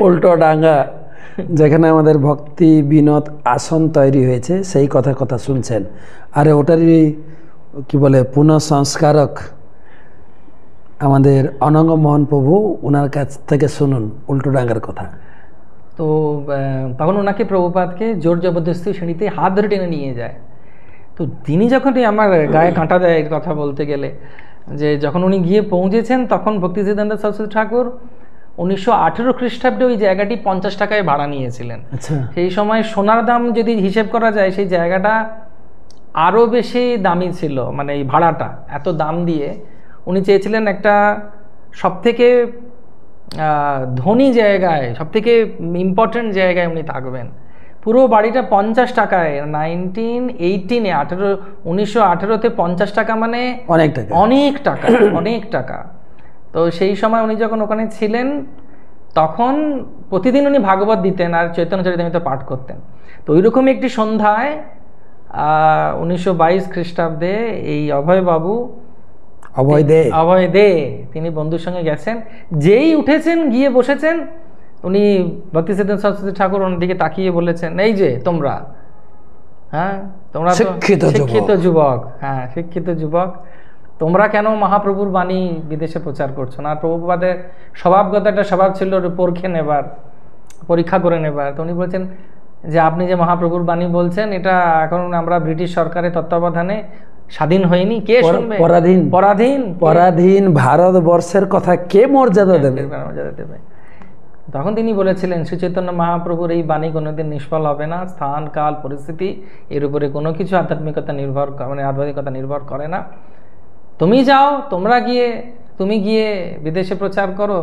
উল্টো ডাঙ্গা, যেখানে আমাদের ভক্তি বিনোদ আসন তৈরি হয়েছে, সেই কথা শুনছেন। আর ওটারই কি বলে পুনঃসংস্কারক আমাদের অনঙ্গ মোহন প্রভু, ওনার কাছ থেকে শুনুন উল্টো ডাঙ্গার কথা। তো তখন ওনাকে প্রভুপাদকে জোর জবরদস্তি সিঁড়িতে হাত ধরে টেনে নিয়ে যায়। তো তিনি যখনই আমার গায়ে কাঁটা দেয় এই কথা বলতে গেলে, যে যখন উনি গিয়ে পৌঁছেছেন তখন ভক্তিসিদ্ধান্ত সরস্বতী ঠাকুর 1918 খ্রিস্টাব্দে ওই জায়গাটি 50 টাকায় ভাড়া নিয়েছিলেন। সেই সময় সোনার দাম যদি হিসেব করা যায় সেই জায়গাটা আরও বেশি দামি ছিল, মানে এই ভাড়াটা এত দাম দিয়ে উনি চেয়েছিলেন একটা সবথেকে ধনী জায়গায়, সবথেকে ইম্পর্টেন্ট জায়গায় উনি থাকবেন। পুরো বাড়িটা 50 টাকায়, 1918-তে 50 টাকা মানে অনেক টাকা, অনেক টাকা, অনেক টাকা। তো সেই সময় উনি যখন ওখানে ছিলেন তখন প্রতিদিন উনি ভাগবত দিতেন আর চৈতন্য চরিতামৃত পাঠ করতেন। তো ওইরকমই একটি সন্ধ্যায় 1922 খ্রিস্টাব্দে এই অভয় দে তিনি বন্ধুর সঙ্গে গেছেন। যেই উঠেছেন গিয়ে বসেছেন, উনি ভক্তিসিদ্ধান্ত সরস্বতী ঠাকুর ওনার দিকে তাকিয়ে বলেছেন, এই যে তোমরা, হ্যাঁ তোমরা শিক্ষিত যুবক, হ্যাঁ শিক্ষিত যুবক, তোমরা কেন মহাপ্রভুর বাণী বিদেশে প্রচার করছো না? আর প্রভুপাদের স্বভাবগত একটা স্বভাব ছিল পরীক্ষা নেবার, পরীক্ষা করে নেবার। তো উনি বলছেন যে আপনি যে মহাপ্রভুর বাণী বলছেন এটা এখন আমরা ব্রিটিশ সরকারের তত্ত্বাবধানে স্বাধীন হয়নি, কে শুনবে? পরাধীন ভারতবর্ষের কথা কে মর্যাদা দেবে? তখন তিনি বলেছিলেন শ্রী চৈতন্য মহাপ্রভুর এই বাণী কোনোদিন নিষ্ফল হবে না। স্থান, কাল, পরিস্থিতি এর উপরে কোনো কিছু আধ্যাত্মিকতা নির্ভর করে না। তুমি যাও, তুমি গিয়ে বিদেশে প্রচার করো,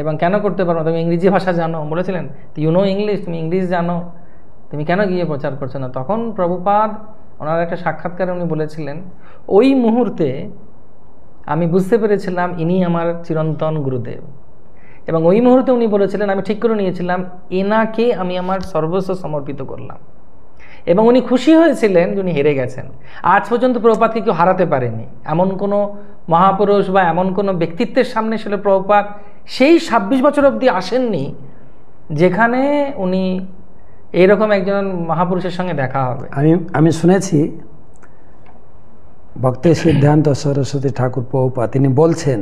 এবং কেন করতে পারো? তুমি ইংরেজি ভাষা জানো, বলেছিলেন ইউ নো ইংলিশ, তুমি ইংলিশ জানো, তুমি কেন গিয়ে প্রচার করছো না? তখন প্রভুপাদ ওনার একটা সাক্ষাৎকারে উনি বলেছিলেন, ওই মুহূর্তে আমি বুঝতে পেরেছিলাম ইনি আমার চিরন্তন গুরুদেব, এবং ওই মুহূর্তে উনি বলেছিলেন আমি ঠিক করে নিয়েছিলাম এনাকে আমি আমার সর্বস্ব সমর্পিত করলাম। এবং উনি খুশি হয়েছিলেন যে উনি হেরে গেছেন। আজ পর্যন্ত প্রভুপাদকে কেউ হারাতে পারেনি, এমন কোনো মহাপুরুষ বা এমন কোনো ব্যক্তিত্বের সামনে ছিল প্রভুপাদ সেই 26 বছর অবধি আসেননি যেখানে উনি এইরকম একজন মহাপুরুষের সঙ্গে দেখা হবে। আমি শুনেছি ভক্তি সিদ্ধান্ত সরস্বতী ঠাকুর প্রভুপাদ তিনি বলছেন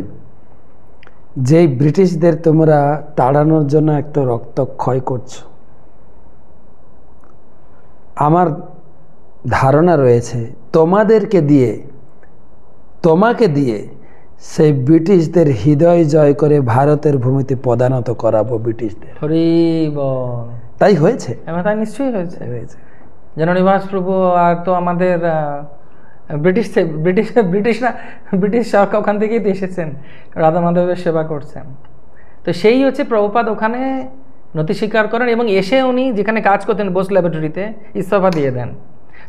যে ব্রিটিশদের তোমরা তাড়ানোর জন্য একটা রক্তক্ষয় করছো, আমার ধারণা রয়েছে তোমাকে দিয়ে সেই ব্রিটিশদের হৃদয় জয় করে ভারতের ভূমিতে পদানত করাবো ব্রিটিশদের। তাই হয়েছে? তাই নিশ্চয়ই হয়েছে। যেন নিবাস প্রভু আর তো আমাদের ব্রিটিশ ওখান থেকেই তো এসেছেন, রাধা মাধবের সেবা করছেন। তো সেই হচ্ছে প্রভুপাদ ওখানে নথি স্বীকার করেন, এবং এসে উনি যেখানে কাজ করতেন বোস ল্যাবরেটরিতে ইস্তফা দিয়ে দেন।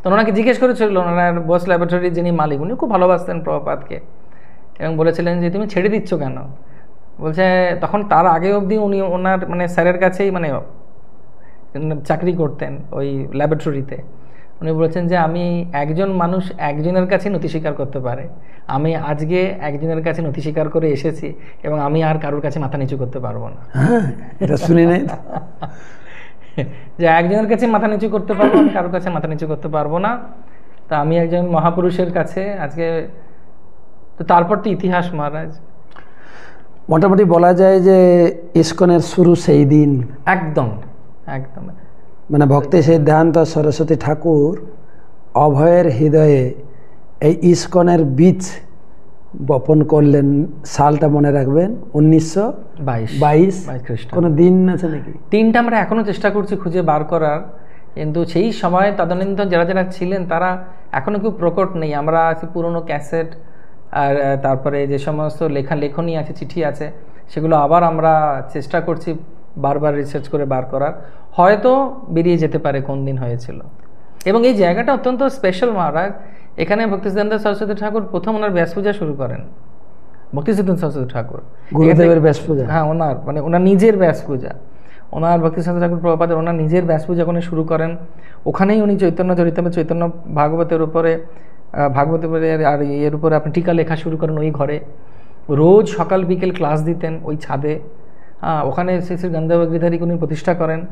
তো ওনাকে জিজ্ঞেস করেছিল ওনার বোস ল্যাবরেটরির যিনি মালিক, উনি খুব ভালোবাসতেন প্রভুপাদকে, এবং বলেছিলেন যে তুমি ছেড়ে দিচ্ছ কেন? বলছে তখন তার আগে অবধি উনি ওনার মানে স্যারের কাছেই মানে চাকরি করতেন ওই ল্যাবরেটরিতে। উনি বলেছেন যে আমি একজন মানুষ একজনের কাছে নথি স্বীকার করতে পারে, আমি আজকে একজনের কাছে নথি স্বীকার করে এসেছি এবং আমি আর কারোর কাছে মাথা নিচু করতে পারবো না। এটা শুনে নাই যে একজনের কাছে মাথা নিচু করতে পারবো, আমি কারোর কাছে মাথা নিচু করতে পারবো না। তা আমি একজন মহাপুরুষের কাছে আজকে, তো তারপর তো ইতিহাস মহারাজ। মোটামুটি বলা যায় যে ইস্কনের শুরু সেই দিন, একদম মানে ভক্তি সিদ্ধান্ত সরস্বতী ঠাকুর অভয়ের হৃদয়ে এই ইস্কনের বীজ বপন করলেন। সালটা মনে রাখবেন 1922। কোনো দিন আছে নাকি? দিনটা আমরা এখনো চেষ্টা করছি খুঁজে বার করার, কিন্তু সেই সময় তদানীন্তন যারা ছিলেন তারা এখনো কেউ প্রকট নেই। আমরা পুরনো ক্যাসেট আর তারপরে যে সমস্ত লেখনী আছে, চিঠি আছে, সেগুলো আবার আমরা চেষ্টা করছি বারবার রিসার্চ করে বার করার। হয়তো বেরিয়ে যেতে পারে কোন দিন হয়েছিল। এবং এই জায়গাটা অত্যন্ত স্পেশাল মহারাজ। এখানে ভক্তিসিদ্ধান্ত সরস্বতী ঠাকুর প্রথম ওনার ব্যাস পূজা শুরু করেন। ভক্তিসিদ্ধান্ত সরস্বতী ঠাকুর গুরুদেবের ব্যাস পূজা, হ্যাঁ ওনার নিজের ব্যাস পূজা, ওনার ভক্তিসিদ্ধান্ত ঠাকুর প্রভুপাদের ওনার নিজের ব্যাস পূজা উনি শুরু করেন। ওখানেই উনি চৈতন্য চরিতামৃত, চৈতন্য ভাগবতের উপরে আর এর উপরে আপনি টিকা লেখা শুরু করেন ওই ঘরে। রোজ সকাল বিকেল ক্লাস দিতেন ওই ছাদে। ওখানে শ্রী শ্রী গন্ধর্বগিরিধারী উনি প্রতিষ্ঠা করেন।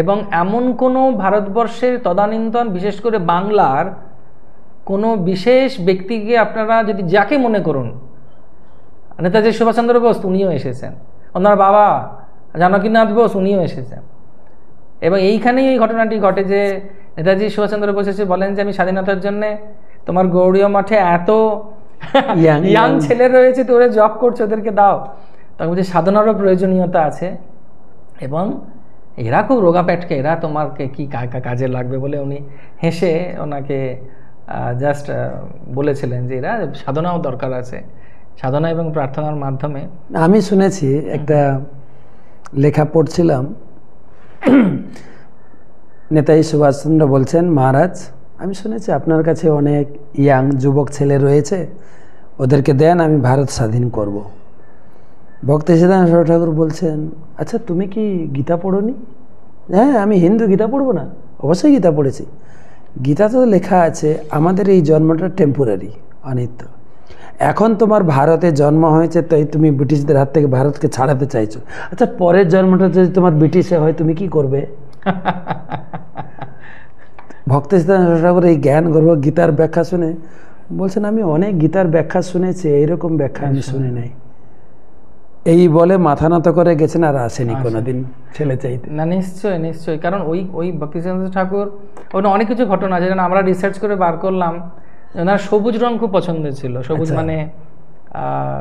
এবং এমন কোনো ভারতবর্ষের তদানীন্তন বিশেষ করে বাংলার কোনো বিশেষ ব্যক্তিকে আপনারা যদি যাকে মনে করুন, নেতাজি সুভাষচন্দ্র বোস উনিও এসেছেন, ওনার বাবা জানকীনাথ বোস উনিও এসেছেন। এবং এইখানেই এই ঘটনাটি ঘটে যে নেতাজি সুভাষচন্দ্র বোস এসে বলেন যে আমি স্বাধীনতার জন্য তোমার গৌড়ীয় মঠে এত ইয়াং ছেলে রয়েছে, তো ওরা জব করছে, ওদেরকে দাও। তখন বলছে সাধনারও প্রয়োজনীয়তা আছে, এবং এরা খুব রোগা পেটকে, এরা তোমাকে কি কাজে লাগবে বলে উনি হেসে ওনাকে জাস্ট বলেছিলেন যে এরা সাধনাও দরকার আছে, সাধনা এবং প্রার্থনার মাধ্যমে। আমি শুনেছি, একটা লেখা পড়ছিলাম, নেতাজি সুভাষচন্দ্র বলছেন, মহারাজ আমি শুনেছি আপনার কাছে অনেক ইয়াং যুবক ছেলে রয়েছে, ওদেরকে দেন, আমি ভারত স্বাধীন করব। ভক্তি সিদ্ধান্ত ঠাকুর বলছেন, আচ্ছা তুমি কি গীতা পড়োনি? হ্যাঁ, আমি হিন্দু, গীতা পড়বো না? অবশ্যই গীতা পড়েছি। গীতা তো লেখা আছে আমাদের এই জন্মটা টেম্পোরারি, অনিত্য। এখন তোমার ভারতে জন্ম হয়েছে, তাই তুমি ব্রিটিশদের হাত থেকে ভারতকে ছাড়াতে চাইছো। আচ্ছা পরের জন্মটা যদি তোমার ব্রিটিশে হয় তুমি কি করবে? ভক্তি সিদ্ধান্ত ঠাকুর এই জ্ঞান গর্ব গীতার ব্যাখ্যা শুনে বলছেন, আমি অনেক গীতার ব্যাখ্যা শুনেছি, এইরকম ব্যাখ্যা আমি শুনি নাই। এই বলে মাথা নত করে গেছেন, আর আসেনি কোনোদিন ছেলে চাইতে। না, নিশ্চয়ই নিশ্চয়ই, কারণ ওই ভক্তিচন্দ্র ঠাকুর ওখানে অনেক কিছু ঘটনা আছে, যেন আমরা রিসার্চ করে বার করলাম। ওনার সবুজ রং খুব পছন্দ ছিল, সবুজ মানে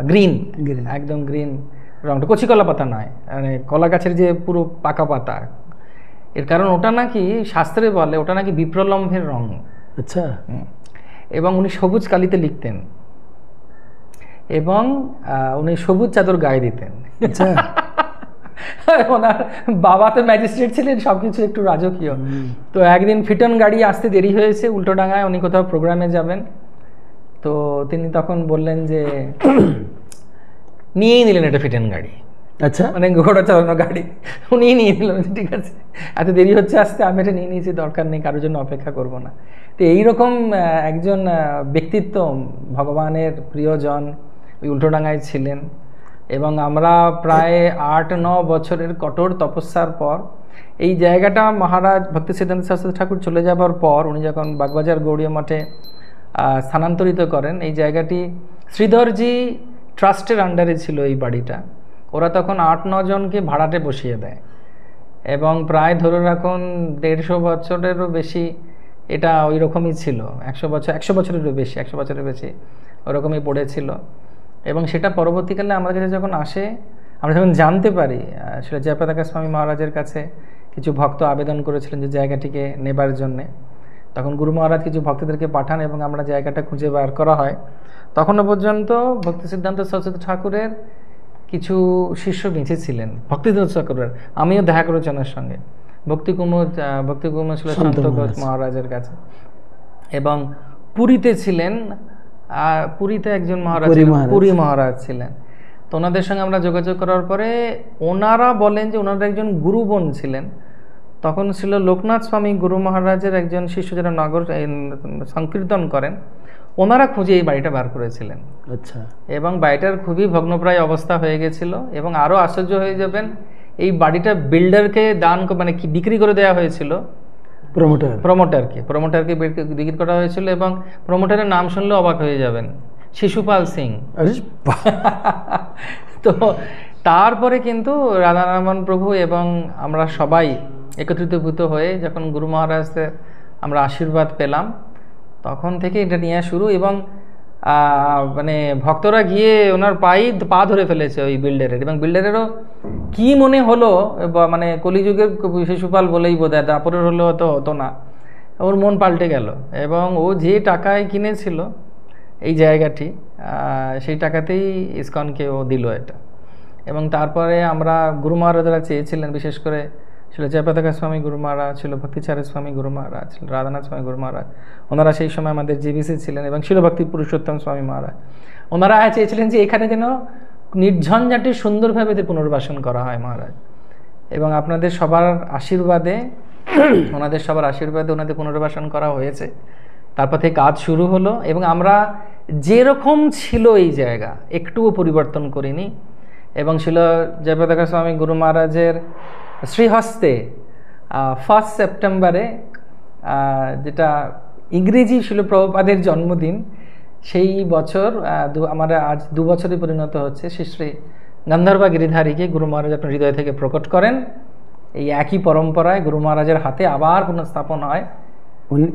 গ্রিন, একদম গ্রিন রংটা, কচি কলা পাতা নয়, মানে কলা গাছের যে পুরো পাকা পাতা। এর কারণ ওটা নাকি শাস্ত্রে বলে ওটা নাকি বিপ্রলম্ভের রং। আচ্ছা। এবং উনি সবুজ কালিতে লিখতেন, এবং উনি সবুজ চাদর গায়ে দিতেন। আচ্ছা। ওনার বাবা তো ম্যাজিস্ট্রেট ছিলেন, সবকিছু একটু রাজকীয়। তো একদিন ফিটন গাড়ি আসতে দেরি হয়েছে উল্টোডাঙায়, উনি কোথাও প্রোগ্রামে যাবেন, তো তিনি তখন বললেন যে নিয়েই নিলেন এটা ফিটন গাড়ি। আচ্ছা, মানে ঘোড়া চালানো গাড়ি উনি নিয়ে নিলেন, ঠিক আছে এত দেরি হচ্ছে আসতে, আমি এটা নিয়ে নিয়েছি, দরকার নেই, কারোর জন্য অপেক্ষা করব না। তো এইরকম একজন ব্যক্তিত্ব, ভগবানের প্রিয়জন ওই উল্টোডাঙায় ছিলেন। এবং আমরা প্রায় 8-9 বছরের কঠোর তপস্যার পর এই জায়গাটা মহারাজ ভক্তি সিদ্ধান্ত সরস্বতী ঠাকুর চলে যাবার পর উনি যখন বাগবাজার গৌড়ীয় মঠে স্থানান্তরিত করেন, এই জায়গাটি শ্রীধরজি ট্রাস্টের আন্ডারে ছিল এই বাড়িটা। ওরা তখন 8-9 জনকে ভাড়াটে বসিয়ে দেয়, এবং প্রায় ধরে রাখুন 150 বছরেরও বেশি এটা ওই রকমই ছিল। 100 বছরেরও বেশি, 100 বছরের বেশি ওরকমই পড়েছিল। এবং সেটা পরবর্তীকালে আমাদের কাছে যখন আসে, আমরা যখন জানতে পারি, সেটা জয়পতাকা স্বামী মহারাজের কাছে কিছু ভক্ত আবেদন করেছিলেন যে জায়গাটিকে নেবার জন্যে, তখন গুরু মহারাজ কিছু ভক্তদেরকে পাঠান এবং আমরা জায়গাটা খুঁজে বার করা হয়। তখনও পর্যন্ত ভক্তি সিদ্ধান্ত সরস্বতী ঠাকুরের কিছু শিষ্য বেঁচে ছিলেন, ভক্তি সিদ্ধান্ত ঠাকুরের। আমিও দেখা করেছি ওনার সঙ্গে, ভক্তি কুমুদ ছিল সন্ত ঘোষ মহারাজের কাছে। এবং পুরীতে ছিলেন, পুরীতে একজন মহারাজ, পুরী মহারাজ ছিলেন। তো ওনাদের সঙ্গে আমরা যোগাযোগ করার পরে ওনারা বলেন যে ওনারা একজন গুরুবন ছিলেন। তখন ছিল লোকনাথ স্বামী গুরু মহারাজের একজন শিষ্য, যারা নগর সংকীর্তন করেন, ওনারা খুঁজে এই বাড়িটা বার করেছিলেন। আচ্ছা। এবং বাড়িটার খুবই ভগ্নপ্রায় অবস্থা হয়ে গেছিল। এবং আরও আশ্চর্য হয়ে যাবেন, এই বাড়িটা বিল্ডারকে দান, মানে কি বিক্রি করে দেওয়া হয়েছিল প্রমোটারকে বিক্রি করা হয়েছিল। এবং প্রমোটারের নাম শুনলে অবাক হয়ে যাবেন, শিশুপাল সিং। তো তারপরে কিন্তু রাধারমণ প্রভু এবং আমরা সবাই একত্রিতভূত হয়ে যখন গুরু মহারাজদের আমরা আশীর্বাদ পেলাম, তখন থেকে এটা নিয়ে শুরু। এবং মানে ভক্তরা গিয়ে ওনার পা ধরে ফেলেছে ওই বিল্ডারের। এবং বিল্ডারেরও কি মনে হলো, মানে কলিযুগের শিশুপাল বলেই বোধ হয়, দাপরের হলেও হতো না, ওর মন পাল্টে গেল। এবং ও যে টাকায় কিনেছিল এই জায়গাটি, সেই টাকাতেই ইসকনকে ও দিল এটা। এবং তারপরে আমরা গুরু মহারাজরা চেয়েছিলেন, বিশেষ করে ছিল জয়পতাকা স্বামী গুরু মহারাজ, ছিল ভক্তিচার্য স্বামী গুরু মহারাজ, ছিল রাধানাথ স্বামী গুরু মহারাজ, ওনারা সেই সময় আমাদের জিবিসি ছিলেন, এবং ছিল ভক্তি পুরুষোত্তম স্বামী মহারাজ। ওনারা চেয়েছিলেন যে এখানে যেন নির্ঝঞ্ঝাটে সুন্দরভাবে পুনর্বাসন করা হয় মহারাজ। এবং আপনাদের সবার আশীর্বাদে, ওনাদের সবার আশীর্বাদে ওনাদের পুনর্বাসন করা হয়েছে। তারপর থেকে কাজ শুরু হলো। এবং আমরা যেরকম ছিল এই জায়গা একটুও পরিবর্তন করিনি। এবং ছিল জয়পতাকা স্বামী গুরু মহারাজের শ্রীহস্তে 1 সেপ্টেম্বরে, যেটা ইংরেজি ছিল প্রভুপাদের জন্মদিন, সেই বছর আমার আজ 2 বছরে পরিণত হচ্ছে, শ্রী শ্রী গন্ধর্বা গিরিধারীকে গুরু মহারাজ আপনার হৃদয় থেকে প্রকট করেন। এই একই পরম্পরায় গুরু মহারাজের হাতে আবার পুনঃস্থাপন হয় মানে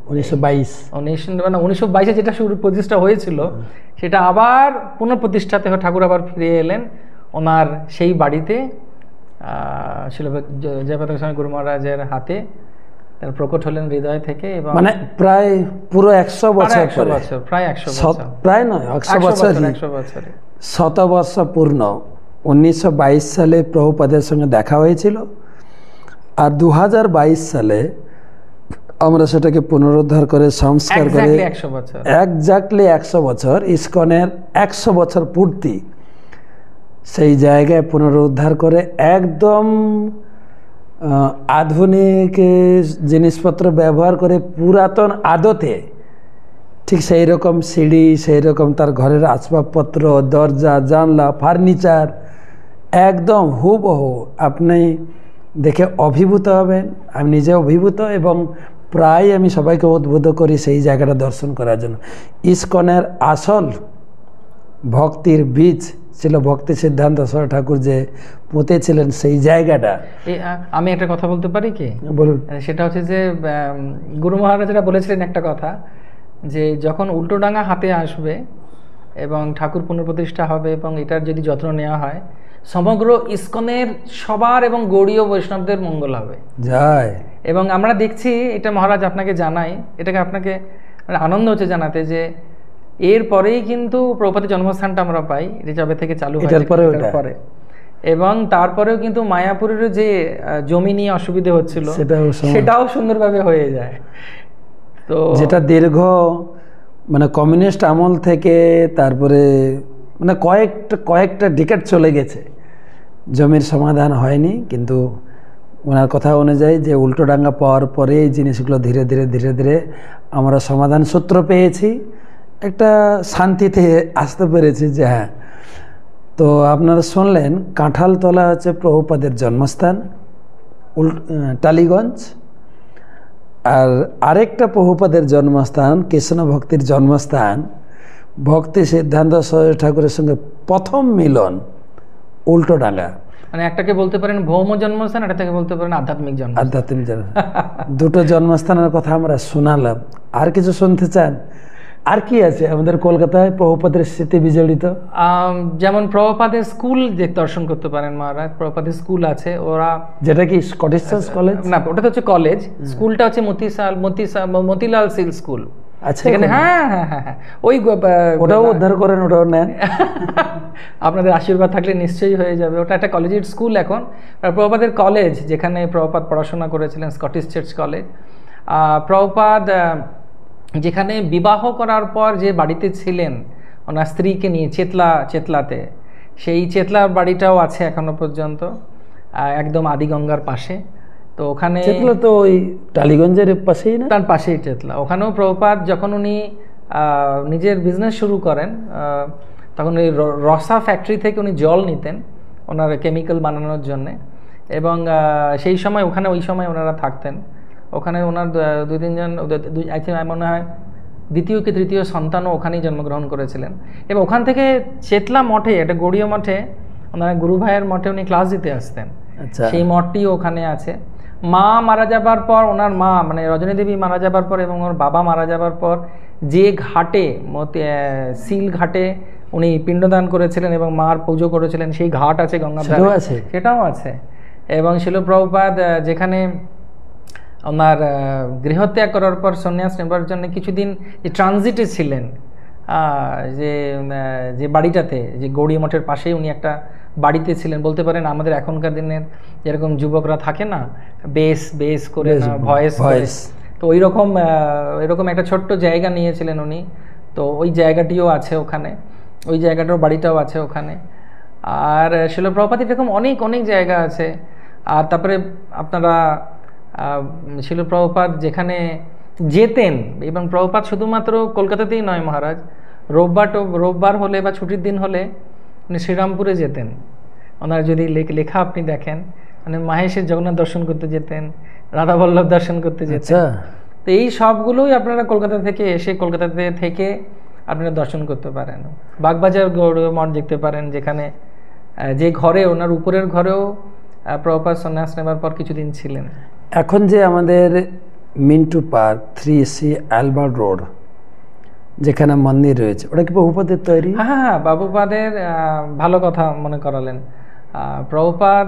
1922 যেটা শুরু প্রতিষ্ঠা হয়েছিল সেটা আবার পুনঃপ্রতিষ্ঠাতে ঠাকুর আবার ফিরে এলেন ওনার সেই বাড়িতে শিল জয়প্রকাশ স্বামী গুরু মহারাজের হাতে তার প্রকট হলেন হৃদয় থেকে। এবং মানে প্রায় পুরো 100 বছর, প্রায় 100 বছর, প্রায় নয় 100 বছর, শতবর্ষ পূর্ণ। 1922 সালে প্রভুপাদের সঙ্গে দেখা হয়েছিল, আর 2022 সালে আমরা সেটাকে পুনরুদ্ধার করে সংস্কার করে এক্স্যাক্টলি 100 বছর, ইসকনের 100 বছর পূর্তি সেই জায়গায় পুনরুদ্ধার করে একদম আধুনিক জিনিসপত্র ব্যবহার করে পুরাতন আদতে ঠিক সেই রকম সিঁড়ি, সেই রকম তার ঘরের আসবাবপত্র, দরজা, জানলা, ফার্নিচার একদম হুবহু আপনি দেখে অভিভূত হবেন। আমি নিজে অভিভূত এবং প্রায় আমি সবাইকে উদ্বুদ্ধ করি সেই জায়গাটা দর্শন করার জন্য। ইসকনের আসল ভক্তির বীজ ছিল ভক্তি সিদ্ধান্ত সরস্বতী ঠাকুর যে পুঁতেছিলেন সেই জায়গাটা। আমি একটা কথা বলতে পারি কি? বলুন। সেটা হচ্ছে যে গুরু মহারাজরা বলেছিলেন একটা কথা, যে যখন উল্টোডাঙা হাতে আসবে এবং ঠাকুর পুনঃপ্রতিষ্ঠা হবে এবং এটার যদি যত্ন নেওয়া হয়, সমগ্র ইসকনের সবার এবং গৌড়ীয় বৈষ্ণবদের মঙ্গল হবে। যায়। এবং আমরা দেখছি, এটা মহারাজ আপনাকে জানাই, এটাকে আপনাকে আনন্দ হচ্ছে জানাতে, যে এরপরেই কিন্তু প্রভুপাদের জন্মস্থানটা আমরা পাই, রিজার্ভে থেকে চালু হয় পরে, এবং তারপরেও কিন্তু মায়াপুরের যে জমি নিয়ে অসুবিধে হচ্ছিল সেটাও সুন্দরভাবে হয়ে যায়। তো যেটা দীর্ঘ মানে কমিউনিস্ট আমল থেকে তারপরে মানে কয়েকটা ডিকেড চলে গেছে, জমির সমাধান হয়নি। কিন্তু ওনার কথা অনুযায়ী যে উল্টোডাঙ্গা পাওয়ার পরে এই জিনিসগুলো ধীরে ধীরে ধীরে ধীরে আমরা সমাধান সূত্র পেয়েছি, একটা শান্তিতে আসতে পেরেছি যে হ্যাঁ। তো আপনারা শুনলেন কাঁঠালতলা হচ্ছে প্রভুপাদের জন্মস্থান টালিগঞ্জ, আর আরেকটা প্রভুপাদের জন্মস্থান কৃষ্ণ ভক্তির জন্মস্থান ভক্তি সিদ্ধান্ত সরস্বতী ঠাকুরের সঙ্গে প্রথম মিলন উল্টোডাঙ্গা। মানে একটাকে বলতে পারেন ভৌম জন্মস্থান, একটাকে বলতে পারেন আধ্যাত্মিক জন্মস্থান। দুটো জন্মস্থানের কথা আমরা শোনালাম। আর কিছু শুনতে চান? আর কি আছে আমাদের কলকাতায় প্রভুপাদের স্মৃতি বিজড়িত? যেমন প্রভুপাদের স্কুল দর্শন করতে পারেন মহারাজ। প্রভুপাদের স্কুল আছে, ওরা যেটা কি স্কটিশ চার্চ কলেজ না, ওটা তো হচ্ছে কলেজ। স্কুলটা হচ্ছে মতিলাল সিল স্কুল। আচ্ছা, হ্যাঁ হ্যাঁ হ্যাঁ হ্যাঁ, ওই ওটাও উদ্ধার করেন, ওটাও নেন। আপনাদের আশীর্বাদ থাকলে নিশ্চয়ই হয়ে যাবে। ওটা একটা কলেজের স্কুল এখন। প্রভুপাদের কলেজ, যেখানে প্রভুপাদ পড়াশোনা করেছিলেন, স্কটিশ চার্চ কলেজ। প্রভুপাদ যেখানে বিবাহ করার পর যে বাড়িতে ছিলেন ওনার স্ত্রীকে নিয়ে চেতলাতে, সেই চেতলার বাড়িটাও আছে এখনো পর্যন্ত, একদম আদিগঙ্গার পাশে। তো ওখানে চেতলা তো ওই টালিগঞ্জের পাশেই না? তার পাশেই চেতলা। ওখানেও প্রভুপাদ যখন উনি নিজের বিজনেস শুরু করেন, তখন ওই রসা ফ্যাক্টরি থেকে উনি জল নিতেন ওনার কেমিক্যাল বানানোর জন্যে, এবং সেই সময় ওখানে ওই সময় ওনারা থাকতেন। ওখানে ওনার 2-3 জন, মনে হয় দ্বিতীয় কি তৃতীয় সন্তানও ওখানেই জন্মগ্রহণ করেছিলেন। এবং ওখান থেকে চেতলা মঠে, একটা গৌড়ীয় মঠে, ওনার গুরু ভাইয়ের মঠে উনি ক্লাস দিতে আসতেন। সেই মঠটিও ওখানে আছে। মা মারা যাবার পর, ওনার মা মানে রজনী দেবী মারা যাবার পর এবং ওর বাবা মারা যাবার পর যে ঘাটে সিল ঘাটে উনি পিণ্ডদান করেছিলেন এবং মার পুজো করেছিলেন, সেই ঘাট আছে গঙ্গার ধারে, সেটাও আছে। এবং শিল প্রভুপাদ যেখানে ওনার গৃহত্যাগ করার পর সন্ন্যাস নেবার জন্য কিছুদিন যে ট্রানজিটে ছিলেন, যে বাড়িটাতে, যে গৌড়ী মঠের পাশেই উনি একটা বাড়িতে ছিলেন, বলতে পারেন আমাদের এখনকার দিনের যেরকম যুবকরা থাকে না, বেস করে না, ভয়েস, তো এরকম একটা ছোট্ট জায়গা নিয়েছিলেন উনি। তো ওই জায়গাটিও আছে ওখানে, ওই জায়গাটার বাড়িটাও আছে ওখানে। আর শিল প্রভুপাদ এরকম অনেক জায়গা আছে। আর তারপরে আপনারা শিল প্রভুপাদ যেখানে যেতেন, এবং প্রভুপাদ শুধুমাত্র কলকাতাতেই নয় মহারাজ, রোববার হলে বা ছুটির দিন হলে উনি শ্রীরামপুরে যেতেন। ওনার যদি লেখা আপনি দেখেন, মানে মাহেশের জগন্নাথ দর্শন করতে যেতেন, রাধাবল্লভ দর্শন করতে যেতেন। তো এই সবগুলোই আপনারা কলকাতা থেকে এসে, কলকাতাতে থেকে আপনারা দর্শন করতে পারেন। বাগবাজার গৌড়ীয় মঠ দেখতে পারেন, যেখানে যে ঘরে, ওনার উপরের ঘরেও প্রভুপাদ সন্ন্যাস নেবার পর কিছুদিন ছিলেন। এখন যে আমাদের Mintu park 3C Albert road যেখানে মন্দির রয়েছে, ওটা কি প্রভুপাদের তৈরি? হ্যাঁ, বাবুপাদের ভালো কথা মনে করালেন। প্রভুপাদ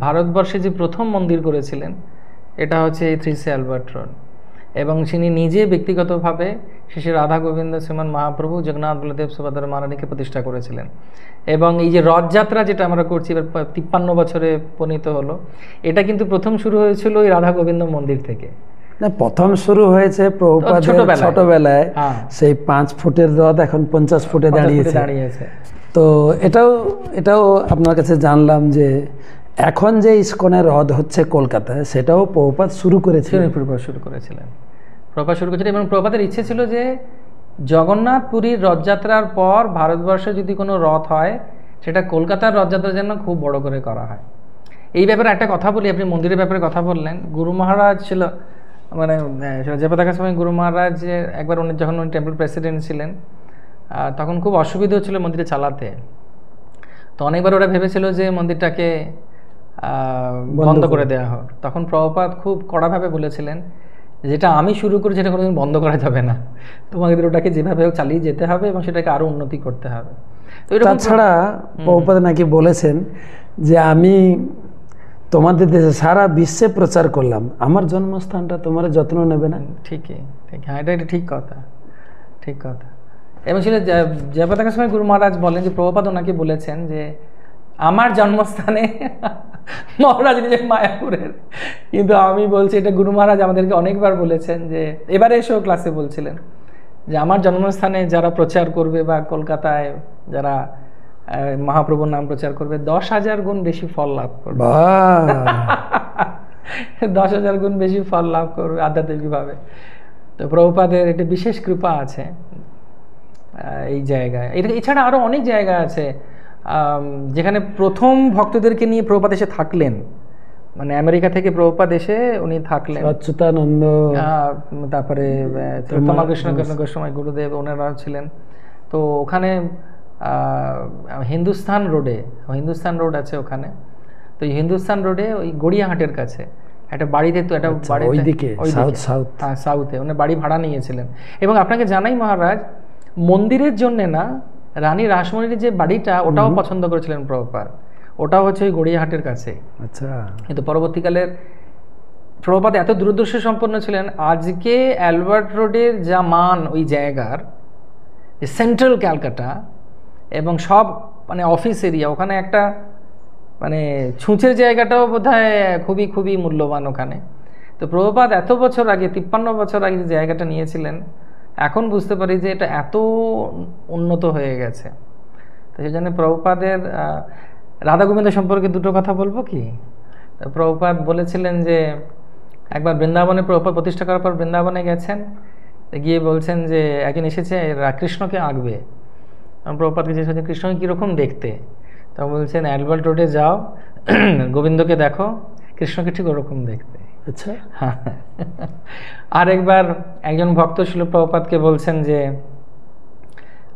ভারতবর্ষে যে প্রথম মন্দির করেছিলেন এটা হচ্ছে এই 3C অ্যালবার্ট রোড, এবং তিনি নিজে ব্যক্তিগতভাবে শ্রী রাধা গোবিন্দ শ্রীমান মহাপ্রভু জগন্নাথ বলদেব সুভদ্রা মহারানীকে প্রতিষ্ঠা করেছিলেন। এবং এই যে রথযাত্রা যেটা আমরা করছি এবার 53 বছরে উপনীত হলো, এটা কিন্তু প্রথম শুরু হয়েছিল ওই রাধা গোবিন্দ মন্দির থেকে। না, প্রথম শুরু হয়েছে প্রভুপাদের ছোটবেলায়, সেই 5 ফুটের রথ এখন 50 ফুটে দাঁড়িয়েছে। তো এটাও আপনার কাছে জানলাম যে এখন যে ইস্কনের রথ হচ্ছে কলকাতায়, সেটাও প্রভুপাদ শুরু করেছিলেন। প্রভুপাদ শুরু করেছিলেন এবং প্রভুপাদের ইচ্ছে ছিল যে জগন্নাথ পুরীর রথযাত্রার পর ভারতবর্ষে যদি কোনো রথ হয় সেটা কলকাতার রথযাত্রার জন্য খুব বড় করে করা হয়। এই ব্যাপারে একটা কথা বলি, আপনি মন্দিরের ব্যাপারে কথা বললেন। গুরু মহারাজ ছিল, মানে জয়পতাকার সময় গুরু মহারাজ একবার যখন উনি টেম্পল প্রেসিডেন্ট ছিলেন তখন খুব অসুবিধা হচ্ছিল মন্দিরে চালাতে। তো অনেকবার ওরা ভেবেছিল যে মন্দিরটাকে বন্ধ করে দেওয়া হোক। তখন প্রভুপাদ খুব কড়াভাবে বলেছিলেন, যেটা আমি শুরু করি সেটা কোনোদিন বন্ধ করা যাবে না, তোমাদের ওটাকে যেভাবে চালিয়ে যেতে হবে এবং সেটাকে আরও উন্নতি করতে হবে। তো তাছাড়া প্রভুপাদ নাকি বলেছেন যে আমি তোমাদের দেশে সারা বিশ্বে প্রচার করলাম, আমার জন্মস্থানটা তোমার যত্ন নেবে না। ঠিকই, হ্যাঁ, এটা ঠিক কথা। এবং ছিল জয়পতাকার সময় গুরু মহারাজ বলেন যে প্রভুপাদ ওনাকে বলেছেন যে আমার জন্মস্থানে মহারাজ নিজের মায়াপুরের, কিন্তু আমি বলছি এটা গুরু মহারাজ আমাদেরকে অনেকবার বলেছেন যে এবারে এসেও ক্লাসে বলছিলেন যে আমার জন্মস্থানে যারা প্রচার করবে বা কলকাতায় যারা মহাপ্রভুর নাম প্রচার করবে 10,000 গুণ বেশি ফল লাভ করবে। 10,000 গুণ বেশি ফল লাভ করবে আধ্যাত্মিকভাবে। তো প্রভুপাদের এটা বিশেষ কৃপা আছে এই জায়গায়। এছাড়া আরও অনেক জায়গা আছে যেখানে প্রথম ভক্তদেরকে নিয়ে প্রভুপাদ এসে থাকলেন, মানে আমেরিকা থেকে প্রভুপাদ এসে উনি থাকলেন। অচ্যুতানন্দ, তারপরে তমাকৃষ্ণ গোস্বামী গুরুদেব ওনারা ছিলেন। তো ওখানে হিন্দুস্তান রোড আছে ওখানে। তো হিন্দুস্তান রোডে ওই গড়িয়াহাটের কাছে একটা বাড়িতে, তো একটা সাউথে উনি বাড়ি ভাড়া নিয়েছিলেন। এবং আপনাকে জানাই মহারাজ, মন্দিরের জন্যে না, রানী রাসমণির যে বাড়িটা ওটাও পছন্দ করেছিলেন প্রভুপাদ, ওটাও হচ্ছে ওই গড়িয়াহাটের কাছে। আচ্ছা। কিন্তু পরবর্তীকালের প্রভুপাদ এত দূরদর্শী সম্পন্ন ছিলেন, আজকে অ্যালবার্ট রোডের যা মান ওই জায়গার, সেন্ট্রাল ক্যালকাটা এবং সব মানে অফিস এরিয়া, ওখানে একটা মানে ছুঁচের জায়গাটাও বোধহয় খুবই খুবই মূল্যবান ওখানে। তো প্রভুপাদ এত বছর আগে, 53 বছর আগে যে জায়গাটা নিয়েছিলেন, এখন বুঝতে পারি যে এটা এত উন্নত হয়ে গেছে। তো সেই জন্য প্রভুপাদের রাধা গোবিন্দ সম্পর্কে দুটো কথা বলবো কি। প্রভুপাদ বলেছিলেন যে একবার বৃন্দাবনে প্রভুপাদ প্রতিষ্ঠা করার পর বৃন্দাবনে গেছেন, গিয়ে বলছেন যে একজন এসেছে কৃষ্ণকে আঁকবে। প্রভুপাদকে জিজ্ঞেস করছেন কৃষ্ণকে কীরকম দেখতে, তখন বলছেন অ্যালবার্ট রোডে যাও, গোবিন্দকে দেখো, কৃষ্ণকে ঠিক ওরকম দেখতে। আচ্ছা। হ্যাঁ। আরেকবার একজন ভক্ত ছিল প্রভুপাদকে বলছেন যে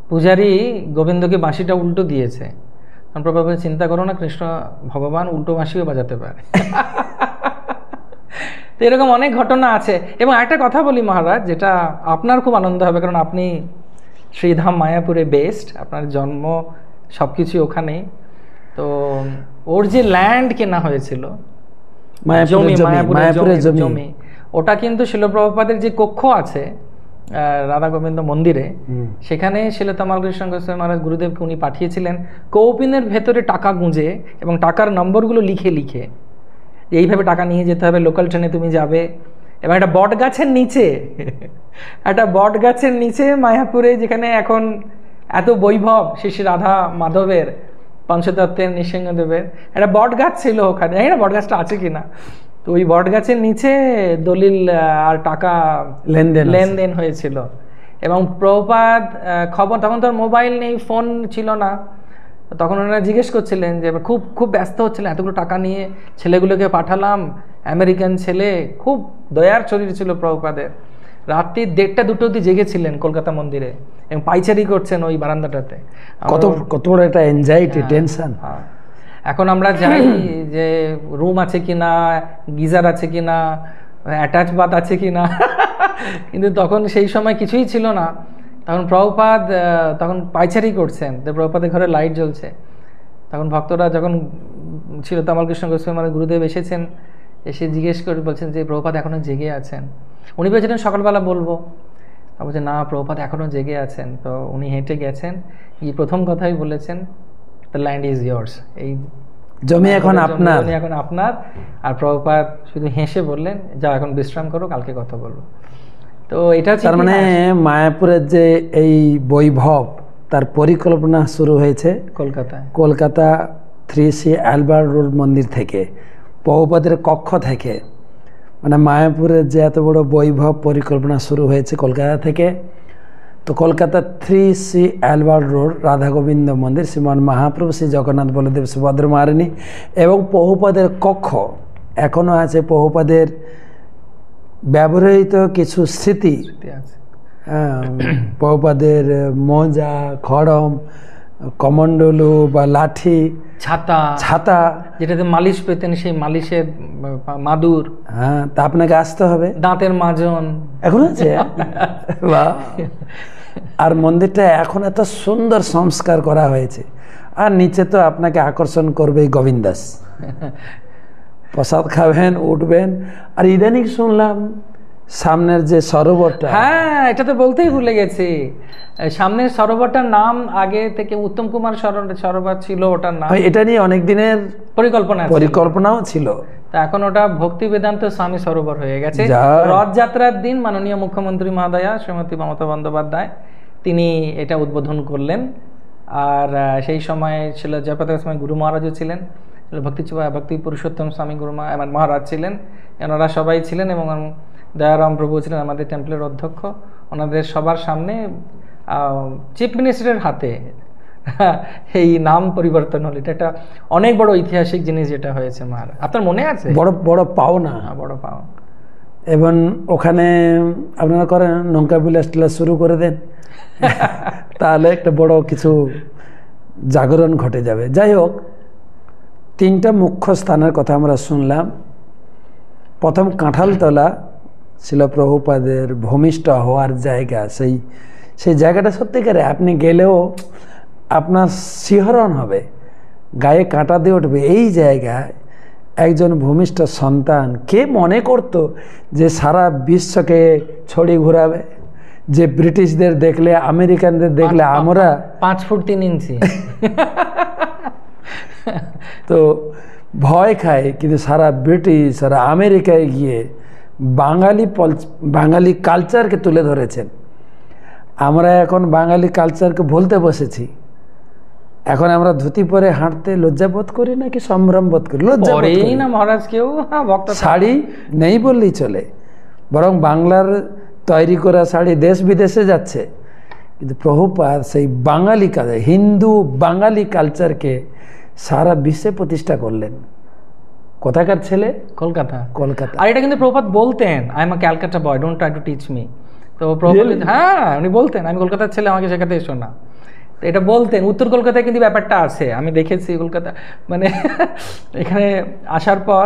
পূজারী গোবিন্দকে বাঁশিটা উল্টো দিয়েছে। প্রভুপাদ চিন্তা করো না, কৃষ্ণ ভগবান উল্টো বাঁশিও বাজাতে পারে। তো এরকম অনেক ঘটনা আছে। এবং একটা কথা বলি মহারাজ, যেটা আপনার খুব আনন্দ হবে, কারণ আপনি শ্রীধাম মায়াপুরে বেস্ট, আপনার জন্ম সব কিছু ওখানেই। তো ওর যে ল্যান্ড কেনা হয়েছিল, মায়াপুরের জমি, ওটা কিন্তু শিল প্রভুপাদের যে কক্ষ আছে রাধা গোবিন্দ মন্দিরে, সেখানে শিল তমালকৃষ্ণ গোস্বামী মহারাজ গুরুদেবকে উনি পাঠিয়েছিলেন কৌপিনের ভেতরে টাকা গুঁজে এবং টাকার নম্বরগুলো লিখে লিখে, এইভাবে টাকা নিয়ে যেতে হবে, লোকাল ট্রেনে তুমি যাবে। এবং একটা বট গাছের নিচে মায়াপুরে, যেখানে এখন এত বৈভব শ্রী শ্রী রাধা মাধবের, পঞ্চতত্ত্বের, নৃসিংহদেবের, একটা বট গাছ ছিল ওখানে, জানি না বট গাছটা আছে কিনা। তো ওই বট গাছের নিচে দলিল আর টাকা লেনদেন হয়েছিল। এবং প্রভুপাদ খবর, তখন তো মোবাইল নেই, ফোন ছিল না, তখন ওনারা জিজ্ঞেস করছিলেন যে খুব খুব ব্যস্ত হচ্ছিলেন, এতগুলো টাকা নিয়ে ছেলেগুলোকে পাঠালাম, আমেরিকান ছেলে, খুব দয়ার শরীর ছিল প্রভুপাদের। রাত্রি 1:30-2 অবধি জেগেছিলেন কলকাতা মন্দিরে এবং পাইচারি করছেন ওই বারান্দাটাতে। কত বড় একটা এনজাইটি, টেনশন। এখন আমরা যাই যে রুম আছে কিনা, গিজার আছে কিনা, অ্যাটাচবাদ আছে কি না কিন্তু তখন সেই সময় কিছুই ছিল না। তখন প্রভুপাদ তখন পায়চারি করছেন, প্রভুপাদের ঘরে লাইট জ্বলছে। তখন ভক্তরা যখন ছিল, তামাল কৃষ্ণ গোস্বামী মানে গুরুদেব এসেছেন, এসে জিজ্ঞেস করে বলছেন যে প্রভুপাদ এখনও জেগে আছেন। উনি বলছিলেন সকালবেলা বলবো, তা বলছে না প্রভুপাদ এখনও জেগে আছেন। তো উনি হেঁটে গেছেন, গিয়ে প্রথম কথাই বলেছেন, দ্য ল্যান্ড ইজ ইয়ার্স, এই জমি এখন আপনার, এখন আপনার। আর প্রভুপাদ শুধু হেসে বললেন, যাও এখন বিশ্রাম করো, কালকে কথা বলবো। তো এটা তার মানে মায়াপুরের যে এই বৈভব, তার পরিকল্পনা শুরু হয়েছে কলকাতায়, কলকাতা 3C অ্যালবার্ট রোড মন্দির থেকে, প্রভুপাদের কক্ষ থেকে। মানে মায়াপুরের যে এত বড় বৈভব পরিকল্পনা শুরু হয়েছে কলকাতা থেকে। তো Kolkata 3C Albert Road Radha Gobinda মন্দির, শ্রীমান মহাপ্রভু শ্রী জগন্নাথ বলদেব সুভদ্র মহারানী এবং প্রভুপাদের কক্ষ এখনও আছে। প্রভুপাদের ব্যবহৃত কিছু স্মৃতি, প্রভুপাদের মোজা, খড়ম, কমণ্ডলু বা লাঠি, ছাতা যেটাতে মালিশ পেতেন, সেই মালিশের মাদুর, হ্যাঁ, তা আপনাকে আসতে হবে। দাঁতের মাজন এখন আছে। আর মন্দিরটা এখন এত সুন্দর সংস্কার করা হয়েছে। আর নিচে তো আপনাকে আকর্ষণ করবে গোবিন্দাস, প্রসাদ খাবেন, উঠবেন। আর ইদানিং শুনলাম সামনের যে সরোবরটা, হ্যাঁ এটা তো বলতেই ভুলে গেছি, সামনের সরোবরটার নাম আগে থেকে উত্তম কুমার সরোবর ছিল, ওটার নাম, এটা নিয়ে অনেক দিনের পরিকল্পনাও ছিল। তা এখন ওটা ভক্তি বেদান্ত স্বামী সরোবর হয়ে গেছে। রথযাত্রার দিন মাননীয় মুখ্যমন্ত্রী মহোদয়া শ্রীমতী মমতা বন্দ্যোপাধ্যায় তিনি এটা উদ্বোধন করলেন। আর সেই সময় ছিল জয়প্রকাশ স্বামী গুরু মহারাজও ছিলেন, ভক্তি পুরুষোত্তম স্বামী গুরু মহারাজ ছিলেন, এনারা সবাই ছিলেন, এবং দয়ারাম প্রভু ছিলেন আমাদের টেম্পলের অধ্যক্ষ। ওনাদের সবার সামনে চিফ মিনিস্টারের হাতে এই নাম পরিবর্তন হল। এটা একটা অনেক বড় ঐতিহাসিক জিনিস যেটা হয়েছে মার, আপনার মনে আছে? বড় পাওনা, বড় পাওনা। এবং ওখানে আপনারা করেন নৌকা বিলাস শুরু করে দেন, তাহলে একটা বড় কিছু জাগরণ ঘটে যাবে। যাই হোক, 3টা মুখ্য স্থানের কথা আমরা শুনলাম। প্রথম কাঁঠালতলা ছিল প্রভুপাদের ভূমিষ্ঠ হওয়ার জায়গা। সেই জায়গাটা সত্যিকারে আপনি গেলেও আপনার শিহরণ হবে, গায়ে কাঁটা দিয়ে উঠবে। এই জায়গায় একজন ভূমিষ্ঠ সন্তান, কে মনে করত যে সারা বিশ্বকে ছড়ি ঘোরাবে, যে ব্রিটিশদের দেখলে, আমেরিকানদের দেখলে আমরা 5 ফুট 3 ইঞ্চি তো ভয় খায়, কিন্তু সারা ব্রিটিশ, সারা আমেরিকায় গিয়ে বাঙালি কালচারকে তুলে ধরেছেন। আমরা এখন বাঙালি কালচারকে ভুলতে বসেছি। এখন আমরা ধুতি পরে হাঁটতে লজ্জাবোধ করি নাকি সম্ভ্রম বোধ করি? লজ্জাবোধই না মহারাজ, কেউ শাড়ি নেই বললেই চলে, বরং বাংলার তৈরি করা শাড়ি দেশ বিদেশে যাচ্ছে। কিন্তু প্রভুপাদ সেই বাঙালি কালচার, হিন্দু বাঙালি কালচারকে সারা বিশ্বে প্রতিষ্ঠা করলেন। কোথাকার ছেলে? কলকাতা। আর এটা কিন্তু প্রভুপাদ বলতেন, I am a Calcutta boy, don't try to teach me. তো প্রভুপাদ, হ্যাঁ উনি বলতেন আমি কলকাতার ছেলে, আমাকে শেখাতে এসো না। তো এটা বলতেন। উত্তর কলকাতায় কিন্তু ব্যাপারটা আছে, আমি দেখেছি কলকাতা, মানে এখানে আসার পর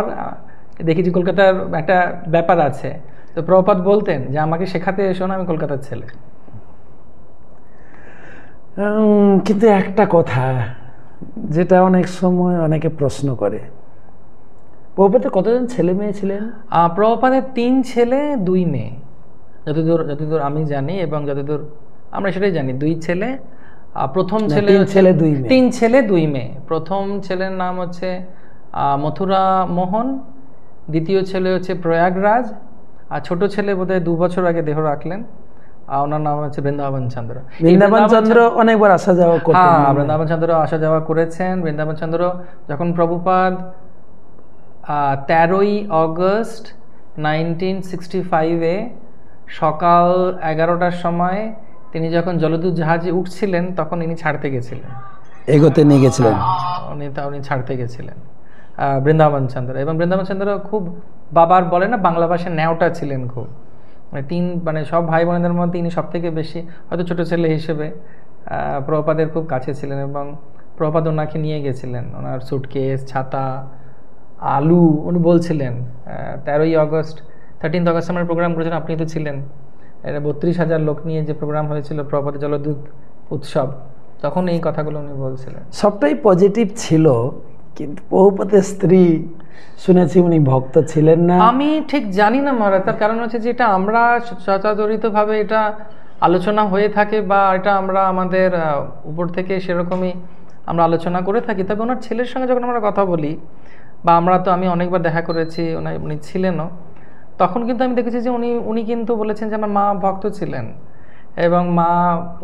দেখেছি কলকাতার একটা ব্যাপার আছে। তো প্রভুপাদ বলতেন যে আমাকে শেখাতে এসো না, আমি কলকাতার ছেলে। কিন্তু একটা কথা যেটা অনেক সময় অনেকে প্রশ্ন করে, প্রভুপাদের কতজন ছেলে মেয়ে ছিলেন? প্রভুপাদের 3 ছেলে 2 মেয়ে, যতদূর আমি জানি, এবং যতদূর আমরা সেটাই জানি। 2 ছেলে, প্রথম ছেলে 3 ছেলে 2 মেয়ে। 3 ছেলে 2 মেয়ে। প্রথম ছেলের নাম হচ্ছে মথুরা মোহন, দ্বিতীয় ছেলে হচ্ছে প্রয়াগরাজ, আর ছোট ছেলে বোধহয় 2 বছর আগে দেহ রাখলেন, ওনার নাম হচ্ছে বৃন্দাবন চন্দ্র। বৃন্দাবন চন্দ্র অনেকবার আসা যাওয়া করতেন। হ্যাঁ, বৃন্দাবন চন্দ্র আসা যাওয়া করেছেন। বৃন্দাবন চন্দ্র যখন প্রভুপাদ 13ই অগস্ট 1965-এ সকাল 11টার সময় তিনি যখন জলদূত জাহাজে উঠছিলেন, তখন ইনি ছাড়তে গেছিলেন, এগোতে নিয়ে গেছিলেন, উনি ছাড়তে গেছিলেন বৃন্দাবন চন্দ্র। এবং বৃন্দাবন চন্দ্র খুব বাবার বলে না, বাংলা ভাষায় ন্যাওটা ছিলেন খুব, মানে সব ভাই বোনদের মধ্যে ইনি সব থেকে বেশি, হয়তো ছোট ছেলে হিসেবে প্রভুপাদের খুব কাছে ছিলেন। এবং প্রভুপাদ ওনাকে নিয়ে গেছিলেন, ওনার সুটকেস, ছাতা, আলু, উনি বলছিলেন 13ই অগস্ট 13th অগস্ট আমরা প্রোগ্রাম করেছিলাম, আপনি তো ছিলেন। এটা 32,000 লোক নিয়ে যে প্রোগ্রাম হয়েছিল প্রভাপাদের জলদূত উৎসব, তখন এই কথাগুলো উনি বলছিলেন। সবটাই পজিটিভ ছিল, কিন্তু প্রভুপাদের স্ত্রী শুনেছি উনি ভক্ত ছিলেন না। আমি ঠিক জানি না মহারাজ, তার কারণ হচ্ছে যে এটা আমরা সচরাচরিতভাবে এটা আলোচনা হয়ে থাকে, বা এটা আমরা আমাদের উপর থেকে সেরকমই আমরা আলোচনা করে থাকি। তবে ওনার ছেলের সঙ্গে যখন আমরা কথা বলি, বা আমি অনেকবার দেখা করেছি, উনি ছিলেনও, তখন কিন্তু আমি দেখেছি যে উনি কিন্তু বলেছেন যে আমার মা ভক্ত ছিলেন, এবং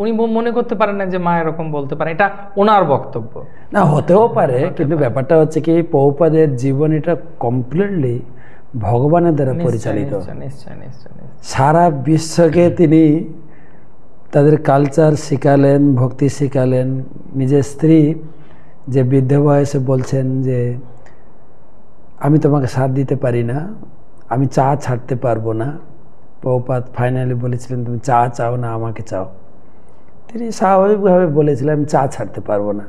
উনি মনে করতে পারেন না যে মা এরকম বলতে পারে, এটা ওনার বক্তব্য। না, হতেও পারে, কিন্তু ব্যাপারটা হচ্ছে কি প্রভুপাদের জীবন এটা কমপ্লিটলি ভগবানের দ্বারা পরিচালিত। নিশ্চয় নিশ্চয়। সারা বিশ্বকে তিনি তাদের কালচার শিখালেন, ভক্তি শিখালেন। নিজের স্ত্রী যে বৃদ্ধ বয়সে বলছেন যে আমি তোমাকে সাথ দিতে পারি না, আমি চা ছাড়তে পারবো না। প্রভুপাদ ফাইনালি বলেছিলেন তুমি চা চাও না আমাকে চাও। তিনি স্বাভাবিকভাবে বলেছিলেন আমি চা ছাড়তে পারবো না।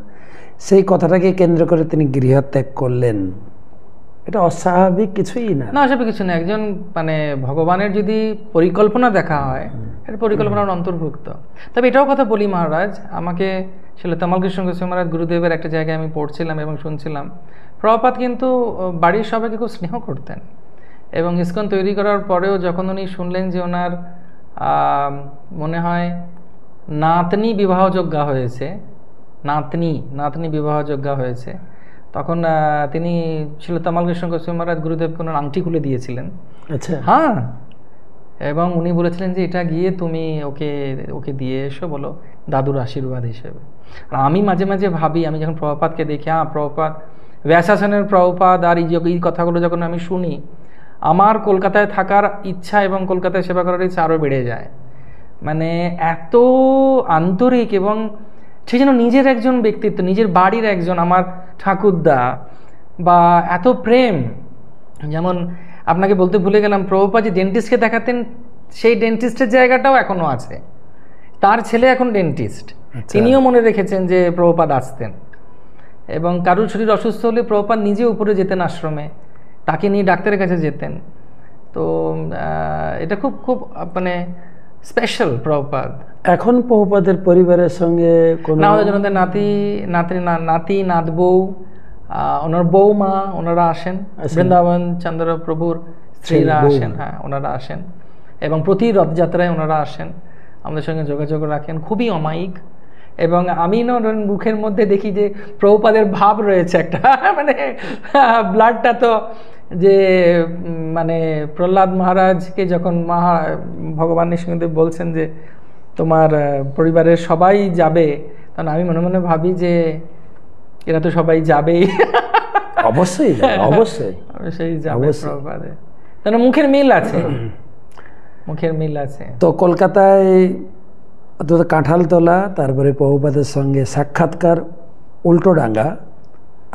সেই কথাটাকে কেন্দ্র করে তিনি গৃহত্যাগ করলেন। এটা অস্বাভাবিক কিছুই না। না, অস্বাভাবিক কিছু না। একজন ভগবানের যদি পরিকল্পনা দেখা হয়, এটা পরিকল্পনার অন্তর্ভুক্ত। তবে এটাও কথা বলি মহারাজ, আমাকে ছিল তামাল কৃষ্ণ গোস্বামী মহারাজ গুরুদেবের একটা জায়গায় আমি পড়ছিলাম এবং শুনছিলাম, প্রভুপাদ কিন্তু বাড়ির সবাইকে খুব স্নেহ করতেন। এবং ইসকন তৈরি করার পরেও যখন উনি শুনলেন যে ওনার মনে হয় নাতনি বিবাহযোগ্যা হয়েছে, নাতনি বিবাহযোগ্যা হয়েছে, তখন তিনি ছিল তামাল কৃষ্ণ গোস্বামী মহারাজ গুরুদেবকে ওনার আংটি খুলে দিয়েছিলেন। আচ্ছা, হ্যাঁ। এবং উনি বলেছিলেন যে এটা গিয়ে তুমি ওকে দিয়ে এসো, বলো দাদুর আশীর্বাদ হিসেবে। আর আমি মাঝে মাঝে ভাবি, আমি যখন প্রভুপাদকে দেখি, প্রভুপাদ ব্যাসাসনের প্রভুপাদ আর এই কথাগুলো যখন আমি শুনি, আমার কলকাতায় থাকার ইচ্ছা এবং কলকাতায় সেবা করার ইচ্ছা আরও বেড়ে যায়। মানে এত আন্তরিক, এবং সে যেন নিজের একজন ব্যক্তিত্ব, নিজের বাড়ির একজন আমার ঠাকুরদা, বা এত প্রেম। যেমন আপনাকে বলতে ভুলে গেলাম, প্রভুপাদ যে ডেন্টিস্টকে দেখাতেন, সেই ডেন্টিস্টের জায়গাটাও এখনও আছে। তার ছেলে এখন ডেন্টিস্ট, তিনিও মনে রেখেছেন যে প্রভুপাদ আসতেন। এবং কারুর শরীর অসুস্থ হলে প্রভুপাদ নিজে উপরে যেতেন আশ্রমে, তাকে নিয়ে ডাক্তারের কাছে যেতেন। তো এটা খুব খুব মানে স্পেশাল প্রভুপাদ। এখন প্রভুপাদের পরিবারের সঙ্গে না, ওদের নাতি নাতবউ, ওনার বৌমা, ওনারা আসেন, বৃন্দাবন চন্দ্র প্রভুর স্ত্রীরা আসেন, হ্যাঁ ওনারা আসেন, এবং প্রতি রথযাত্রায় ওনারা আসেন, আমাদের সঙ্গে যোগাযোগ রাখেন, খুবই অমায়িক। এবং আমি মুখের মধ্যে দেখি যে প্রভুপাদের ভাব রয়েছে একটা, মানে ব্লাডটা তো যে মানে প্রহ্লাদ মহারাজকে যখন ভগবান নৃসিংহদেব বলছেন যে তোমার পরিবারের সবাই যাবে, তখন আমি মনে মনে ভাবি যে এরা তো সবাই যাবেই। অবশ্যই অবশ্যই অবশ্যই যাবে প্রভুপাদে, তাহলে মুখের মিল আছে, মুখের মিল আছে। তো কলকাতায় কাঁঠালতলা, তারপরে প্রভুপাদের সঙ্গে সাক্ষাৎকার উল্টোডাঙ্গা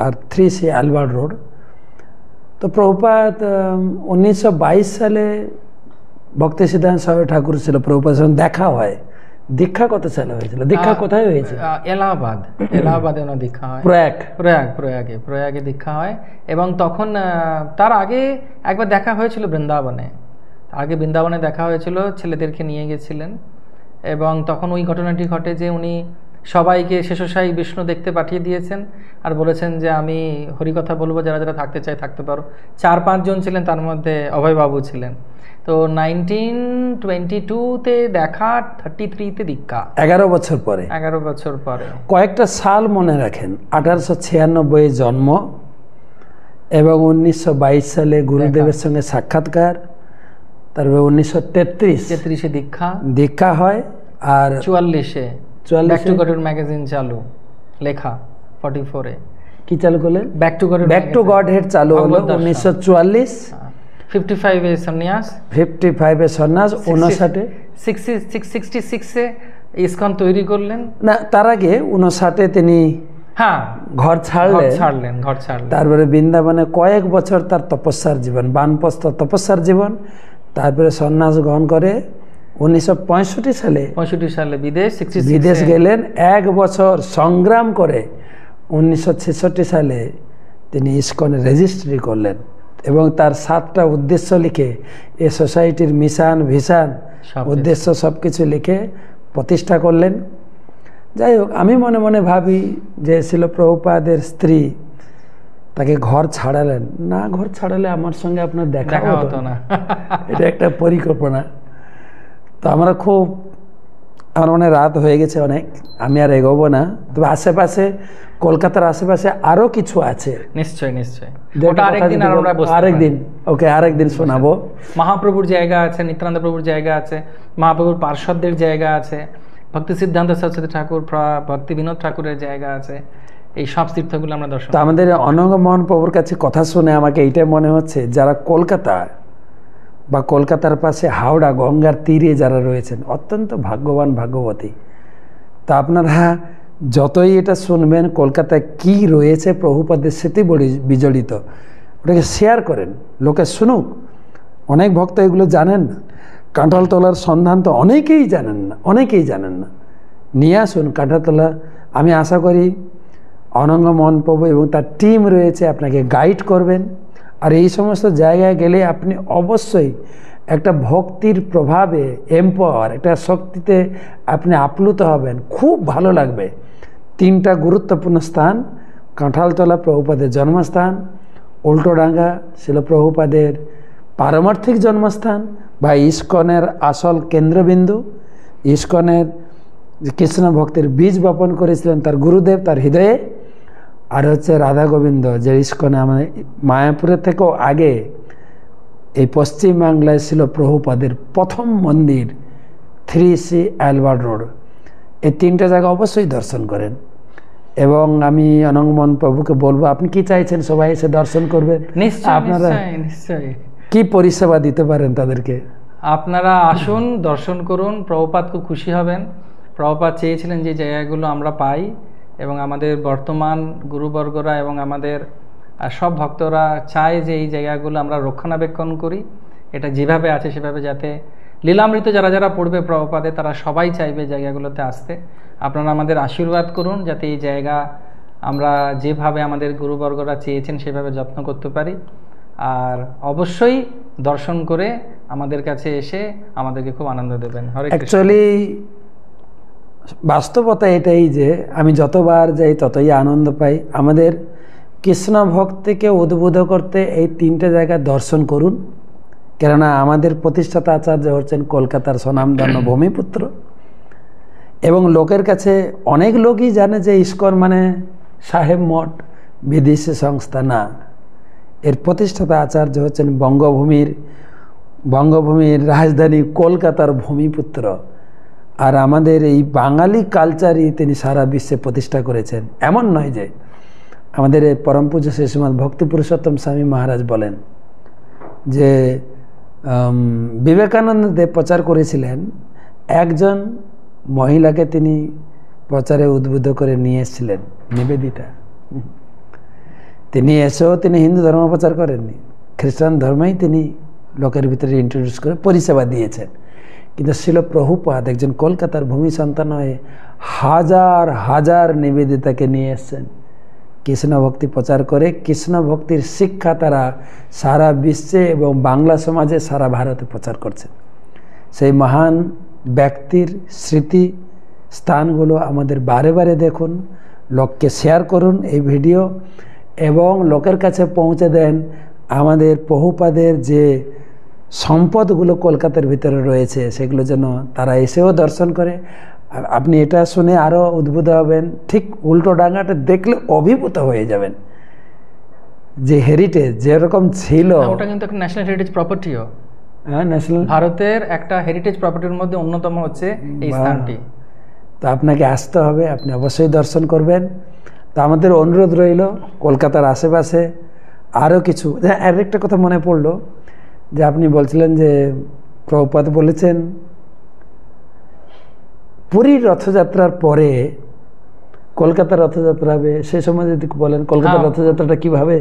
আর 3C আলবার্ট রোড। তো প্রভুপাদ 1922 সালে ভক্তি সিদ্ধান্ত স্বামী ঠাকুর ছিল, প্রভুপাদের সঙ্গে দেখা হয়। দীক্ষা কত সালে হয়েছিল? দীক্ষা কোথায় হয়েছে? এলাহাবাদে ওনার দীক্ষা হয়, প্রয়াগে দীক্ষা হয়। এবং তখন তার আগে একবার দেখা হয়েছিল বৃন্দাবনে, বৃন্দাবনে দেখা হয়েছিল, ছেলেদেরকে নিয়ে গেছিলেন। এবং তখন ওই ঘটনাটি ঘটে যে উনি সবাইকে শেষশায়ী বিষ্ণু দেখতে পাঠিয়ে দিয়েছেন, আর বলেছেন যে আমি হরিকথা বলবো, যারা যারা থাকতে চায় থাকতে পারো। 4-5 জন ছিলেন, তার মধ্যে অভয়বাবু ছিলেন। তো 1922-তে দেখা, 33-তে দীক্ষা, 11 বছর পরে। কয়েকটা সাল মনে রাখেন। 1896 জন্ম, এবং 1922 সালে গুরুদেবের সঙ্গে সাক্ষাৎকার, তারপরে 1933-এ দীক্ষা হয়। আর 44-এ ব্যাক টু গডের ম্যাগাজিন চালু, লেখা 44-এ কি চালু করলেন? ব্যাক টু গড হেড চালু হলো 1944। 55-এ সন্ন্যাস, 55-এ সন্ন্যাস। 66-এ ইসকন তৈরি করলেন। না, তার আগে 59-এ তিনি ঘর ছাড়লেন। তারপরে বৃন্দাবনে কয়েক বছর তার তপস্যার জীবন, বানপ্রস্থ তপস্যার জীবন। তারপরে সন্ন্যাস গ্রহণ করে 1965 সালে বিদেশ গেলেন। 1 বছর সংগ্রাম করে 1966 সালে তিনি ইসকনের রেজিস্ট্রি করলেন। এবং তার 7টা উদ্দেশ্য লিখে এ সোসাইটির মিশন ভিশন উদ্দেশ্য সব কিছু লিখে প্রতিষ্ঠা করলেন। যাই হোক, আমি মনে মনে ভাবি যে শিল প্রভুপাদের স্ত্রী তাকে ঘর ছাড়ালেন না, ঘর ছাড়ালে আমার সঙ্গে আপনার দেখা হতো না। এটা একটা পরিকল্পনা। তো আমরা খুব, আমার মনে রাত হয়ে গেছে অনেক, আমি আর এগোবো না। তবে আশেপাশে, কলকাতার আশেপাশে আরও কিছু আছে। নিশ্চয়ই নিশ্চয়ই, আরেকদিন শোনাবো। মহাপ্রভুর জায়গা আছে, নিত্যানন্দ প্রভুর জায়গা আছে, মহাপ্রভুর পার্শ্বদের জায়গা আছে, ভক্তি সিদ্ধান্ত সরস্বতী ঠাকুর, ভক্তি বিনোদ ঠাকুরের জায়গা আছে। এই সব তীর্থগুলো আমরা দর্শন। তো আমাদের অনঙ্গমোহন প্রভুর কাছে কথা শুনে আমাকে এইটাই মনে হচ্ছে, যারা কলকাতা বা কলকাতার পাশে হাওড়া গঙ্গার তীরে যারা রয়েছেন, অত্যন্ত ভাগ্যবান ভাগ্যবতী। তা আপনারা যতই এটা শুনবেন কলকাতায় কি রয়েছে প্রভুপাদের স্মৃতি বিজড়িত, ওটাকে শেয়ার করেন, লোকে শুনুক। অনেক ভক্ত এগুলো জানেন না। কাঁঠালতলার সন্ধান তো অনেকেই জানেন না। নিয়ে আসুন কাঁঠালতলা। আমি আশা করি অনঙ্গমোহন প্রভু এবং তার টিম রয়েছে, আপনাকে গাইড করবেন। আর এই সমস্ত জায়গায় গেলে আপনি অবশ্যই একটা ভক্তির প্রভাবে এম্পাওয়ার, একটা শক্তিতে আপনি আপ্লুত হবেন, খুব ভালো লাগবে। 3টা গুরুত্বপূর্ণ স্থান: কাঁঠালতলা প্রভুপাদের জন্মস্থান, উল্টোডাঙ্গা শিল প্রভুপাদের পারমার্থিক জন্মস্থান বা ইস্কনের আসল কেন্দ্রবিন্দু, ইস্কনের কৃষ্ণ ভক্তির বীজ বপন করেছিলেন তার গুরুদেব তার হৃদয়ে। আর হচ্ছে রাধা গোবিন্দ, যে ইস্কনে আমাদের মায়াপুরের থেকেও আগে এই পশ্চিমবাংলায় ছিল প্রভুপাদের প্রথম মন্দির, 3C অ্যালবার্ট রোড। এই 3টা জায়গা অবশ্যই দর্শন করেন। এবং আমি অনঙ্গমোহন প্রভুকে বলবো, আপনি কি চাইছেন সবাই এসে দর্শন করবেন? আপনারা নিশ্চয়ই কি পরিষেবা দিতে পারেন তাদেরকে? আপনারা আসুন, দর্শন করুন, প্রভুপাদ খুব খুশি হবেন। প্রভুপাদ চেয়েছিলেন যে জায়গাগুলো আমরা পাই, এবং আমাদের বর্তমান গুরুবর্গরা এবং আমাদের সব ভক্তরা চায় যে এই জায়গাগুলো আমরা রক্ষণাবেক্ষণ করি। এটা যেভাবে আছে সেভাবে, যাতে লীলামৃত যারা যারা পড়বে প্রভুপাদে তারা সবাই চাইবে জায়গাগুলোতে আসতে। আপনারা আমাদের আশীর্বাদ করুন যাতে এই জায়গা আমরা যেভাবে আমাদের গুরুবর্গরা চেয়েছেন সেভাবে যত্ন করতে পারি। আর অবশ্যই দর্শন করে আমাদের কাছে এসে আমাদেরকে খুব আনন্দ দেবেন। অ্যাকচুয়ালি বাস্তবতা এটাই যে আমি যতবার যাই ততই আনন্দ পাই। আমাদের কৃষ্ণ ভক্তিকে উদ্বুদ্ধ করতে এই 3টে জায়গা দর্শন করুন। কেননা আমাদের প্রতিষ্ঠাতা আচার্য হচ্ছেন কলকাতার স্বনামধন্য ভূমিপুত্র, এবং লোকের কাছে অনেক লোকই জানে যে ইস্কন মানে সাহেব মঠ, বিদেশি সংস্থা না। এর প্রতিষ্ঠাতা আচার্য হচ্ছেন বঙ্গভূমির রাজধানী কলকাতার ভূমিপুত্র। আর আমাদের এই বাঙালি কালচারই তিনি সারা বিশ্বে প্রতিষ্ঠা করেছেন। এমন নয় যে আমাদের পরম পূজ্য শ্রী শ্রীমৎ ভক্তি পুরুষোত্তম স্বামী মহারাজ বলেন যে বিবেকানন্দ দেব প্রচার করেছিলেন, একজন মহিলাকে তিনি প্রচারে উদ্বুদ্ধ করে নিয়ে এসেছিলেন, নিবেদিতা। তিনি এসেও তিনি হিন্দু ধর্ম প্রচার করেননি, খ্রিস্টান ধর্মেই তিনি লোকের ভিতরে ইন্ট্রোডিউস করে পরিষেবা দিয়েছেন। কিন্তু শিল প্রভুপাদ একজন কলকাতার ভূমি সন্তান হয়ে হাজার হাজার নিবেদিতাকে নিয়ে এসছেন, কৃষ্ণ ভক্তি প্রচার করে। কৃষ্ণ ভক্তির শিক্ষা তারা সারা বিশ্বে এবং বাংলা সমাজে সারা ভারতে প্রচার করছেন। সেই মহান ব্যক্তির স্মৃতি স্থানগুলো আমাদের বারে বারে দেখুন, লোককে শেয়ার করুন এই ভিডিও, এবং লোকের কাছে পৌঁছে দেন আমাদের প্রভুপাদের যে সম্পদগুলো কলকাতার ভিতরে রয়েছে সেগুলো যেন তারা এসেও দর্শন করে। আর আপনি এটা শুনে আরও উদ্বুদ্ধ হবেন, ঠিক উল্টোডাঙ্গাটা দেখলে অভিভূত হয়ে যাবেন। যে হেরিটেজ যেরকম ছিল, ওটা কিন্তু একটা ন্যাশনাল হেরিটেজ প্রপার্টিও। হ্যাঁ, ন্যাশনাল ভারতের একটা হেরিটেজ প্রপার্টির মধ্যে অন্যতম হচ্ছে এই স্থানটি। তো আপনাকে আসতে হবে, আপনি অবশ্যই দর্শন করবেন। তো আমাদের অনুরোধ রইল কলকাতার আশেপাশে আরও কিছু। আরেকটা কথা মনে পড়লো যে আপনি বলছিলেন যে প্রভুপাদ বলেছেন পুরীর রথযাত্রার পরে কলকাতার রথযাত্রা হবে, সেই সময় যদি বলেন কলকাতার রথযাত্রাটা কিভাবে?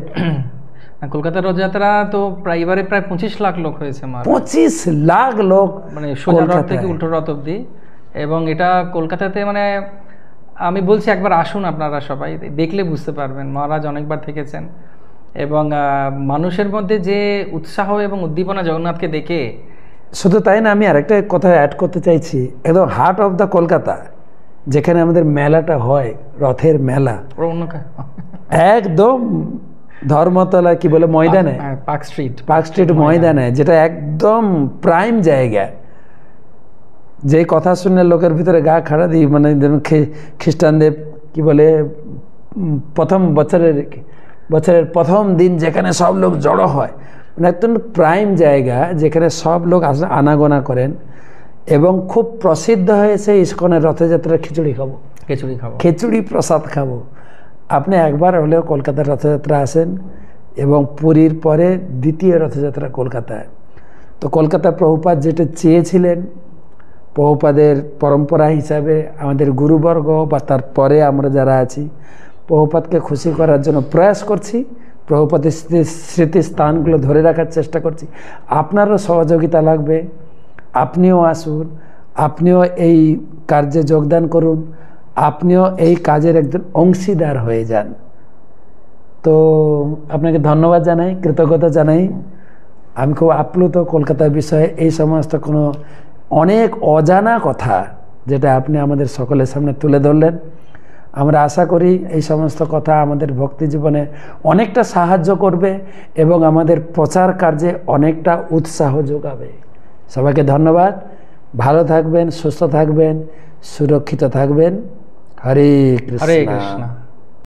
কলকাতার রথযাত্রা তো এবারে প্রায় 25 লাখ লোক হয়েছে। 25 লাখ লোক, মানে সোজা রথ থেকে উল্টো রথ অব্দি। এবং এটা কলকাতাতে, মানে আমি বলছি একবার আসুন আপনারা সবাই, দেখলে বুঝতে পারবেন। মহারাজ অনেকবার থেকেছেন এবং মানুষের মধ্যে যে উৎসাহ এবং উদ্দীপনা জগন্নাথকে দেখে। শুধু তাই না, আমি আরেকটা কথা অ্যাড করতে চাইছি, একদম হার্ট অফ দ্য কলকাতা যেখানে আমাদের মেলাটা হয়, রথের মেলা, একদম ধর্মতলা কি বলে ময়দানে, পার্ক স্ট্রিট ময়দানে, যেটা একদম প্রাইম জায়গা। যে কথা শুনলে লোকের ভিতরে গা খাড়া দিই, মানে খ্রিস্টানদের কি বলে প্রথম বছরের প্রথম দিন যেখানে সব লোক জড়ো হয়, মানে একদম প্রাইম জায়গা যেখানে সব লোক আনাগোনা করেন। এবং খুব প্রসিদ্ধ হয়েছে ইস্কনের রথযাত্রার খিচুড়ি প্রসাদ খাবো। আপনি একবার হলেও কলকাতার রথযাত্রা আসেন, এবং পুরীর পরে দ্বিতীয় রথযাত্রা কলকাতায়। তো কলকাতা প্রভুপাদ যেটা চেয়েছিলেন, প্রভুপাদের পরম্পরা হিসাবে আমাদের গুরুবর্গ বা তারপরে আমরা যারা আছি প্রভুপাদকে খুশি করার জন্য প্রয়াস করছি, প্রভুপাদের স্মৃতিস্থানগুলো ধরে রাখার চেষ্টা করছি। আপনারও সহযোগিতা লাগবে, আপনিও আসুন, আপনিও এই কার্যে যোগদান করুন, আপনিও এই কাজের একজন অংশীদার হয়ে যান। তো আপনাকে ধন্যবাদ জানাই, কৃতজ্ঞতা জানাই। আমি খুব আপ্লুত কলকাতার বিষয়ে, এই সমস্ত কোনো অনেক অজানা কথা যেটা আপনি আমাদের সকলের সামনে তুলে ধরলেন। আমরা আশা করি এই সমস্ত কথা আমাদের ভক্তি জীবনে অনেকটা সাহায্য করবে এবং আমাদের প্রচার কার্যে অনেকটা উৎসাহ যোগাবে। সবাইকে ধন্যবাদ। ভালো থাকবেন, সুস্থ থাকবেন, সুরক্ষিত থাকবেন। হরে কৃষ্ণ।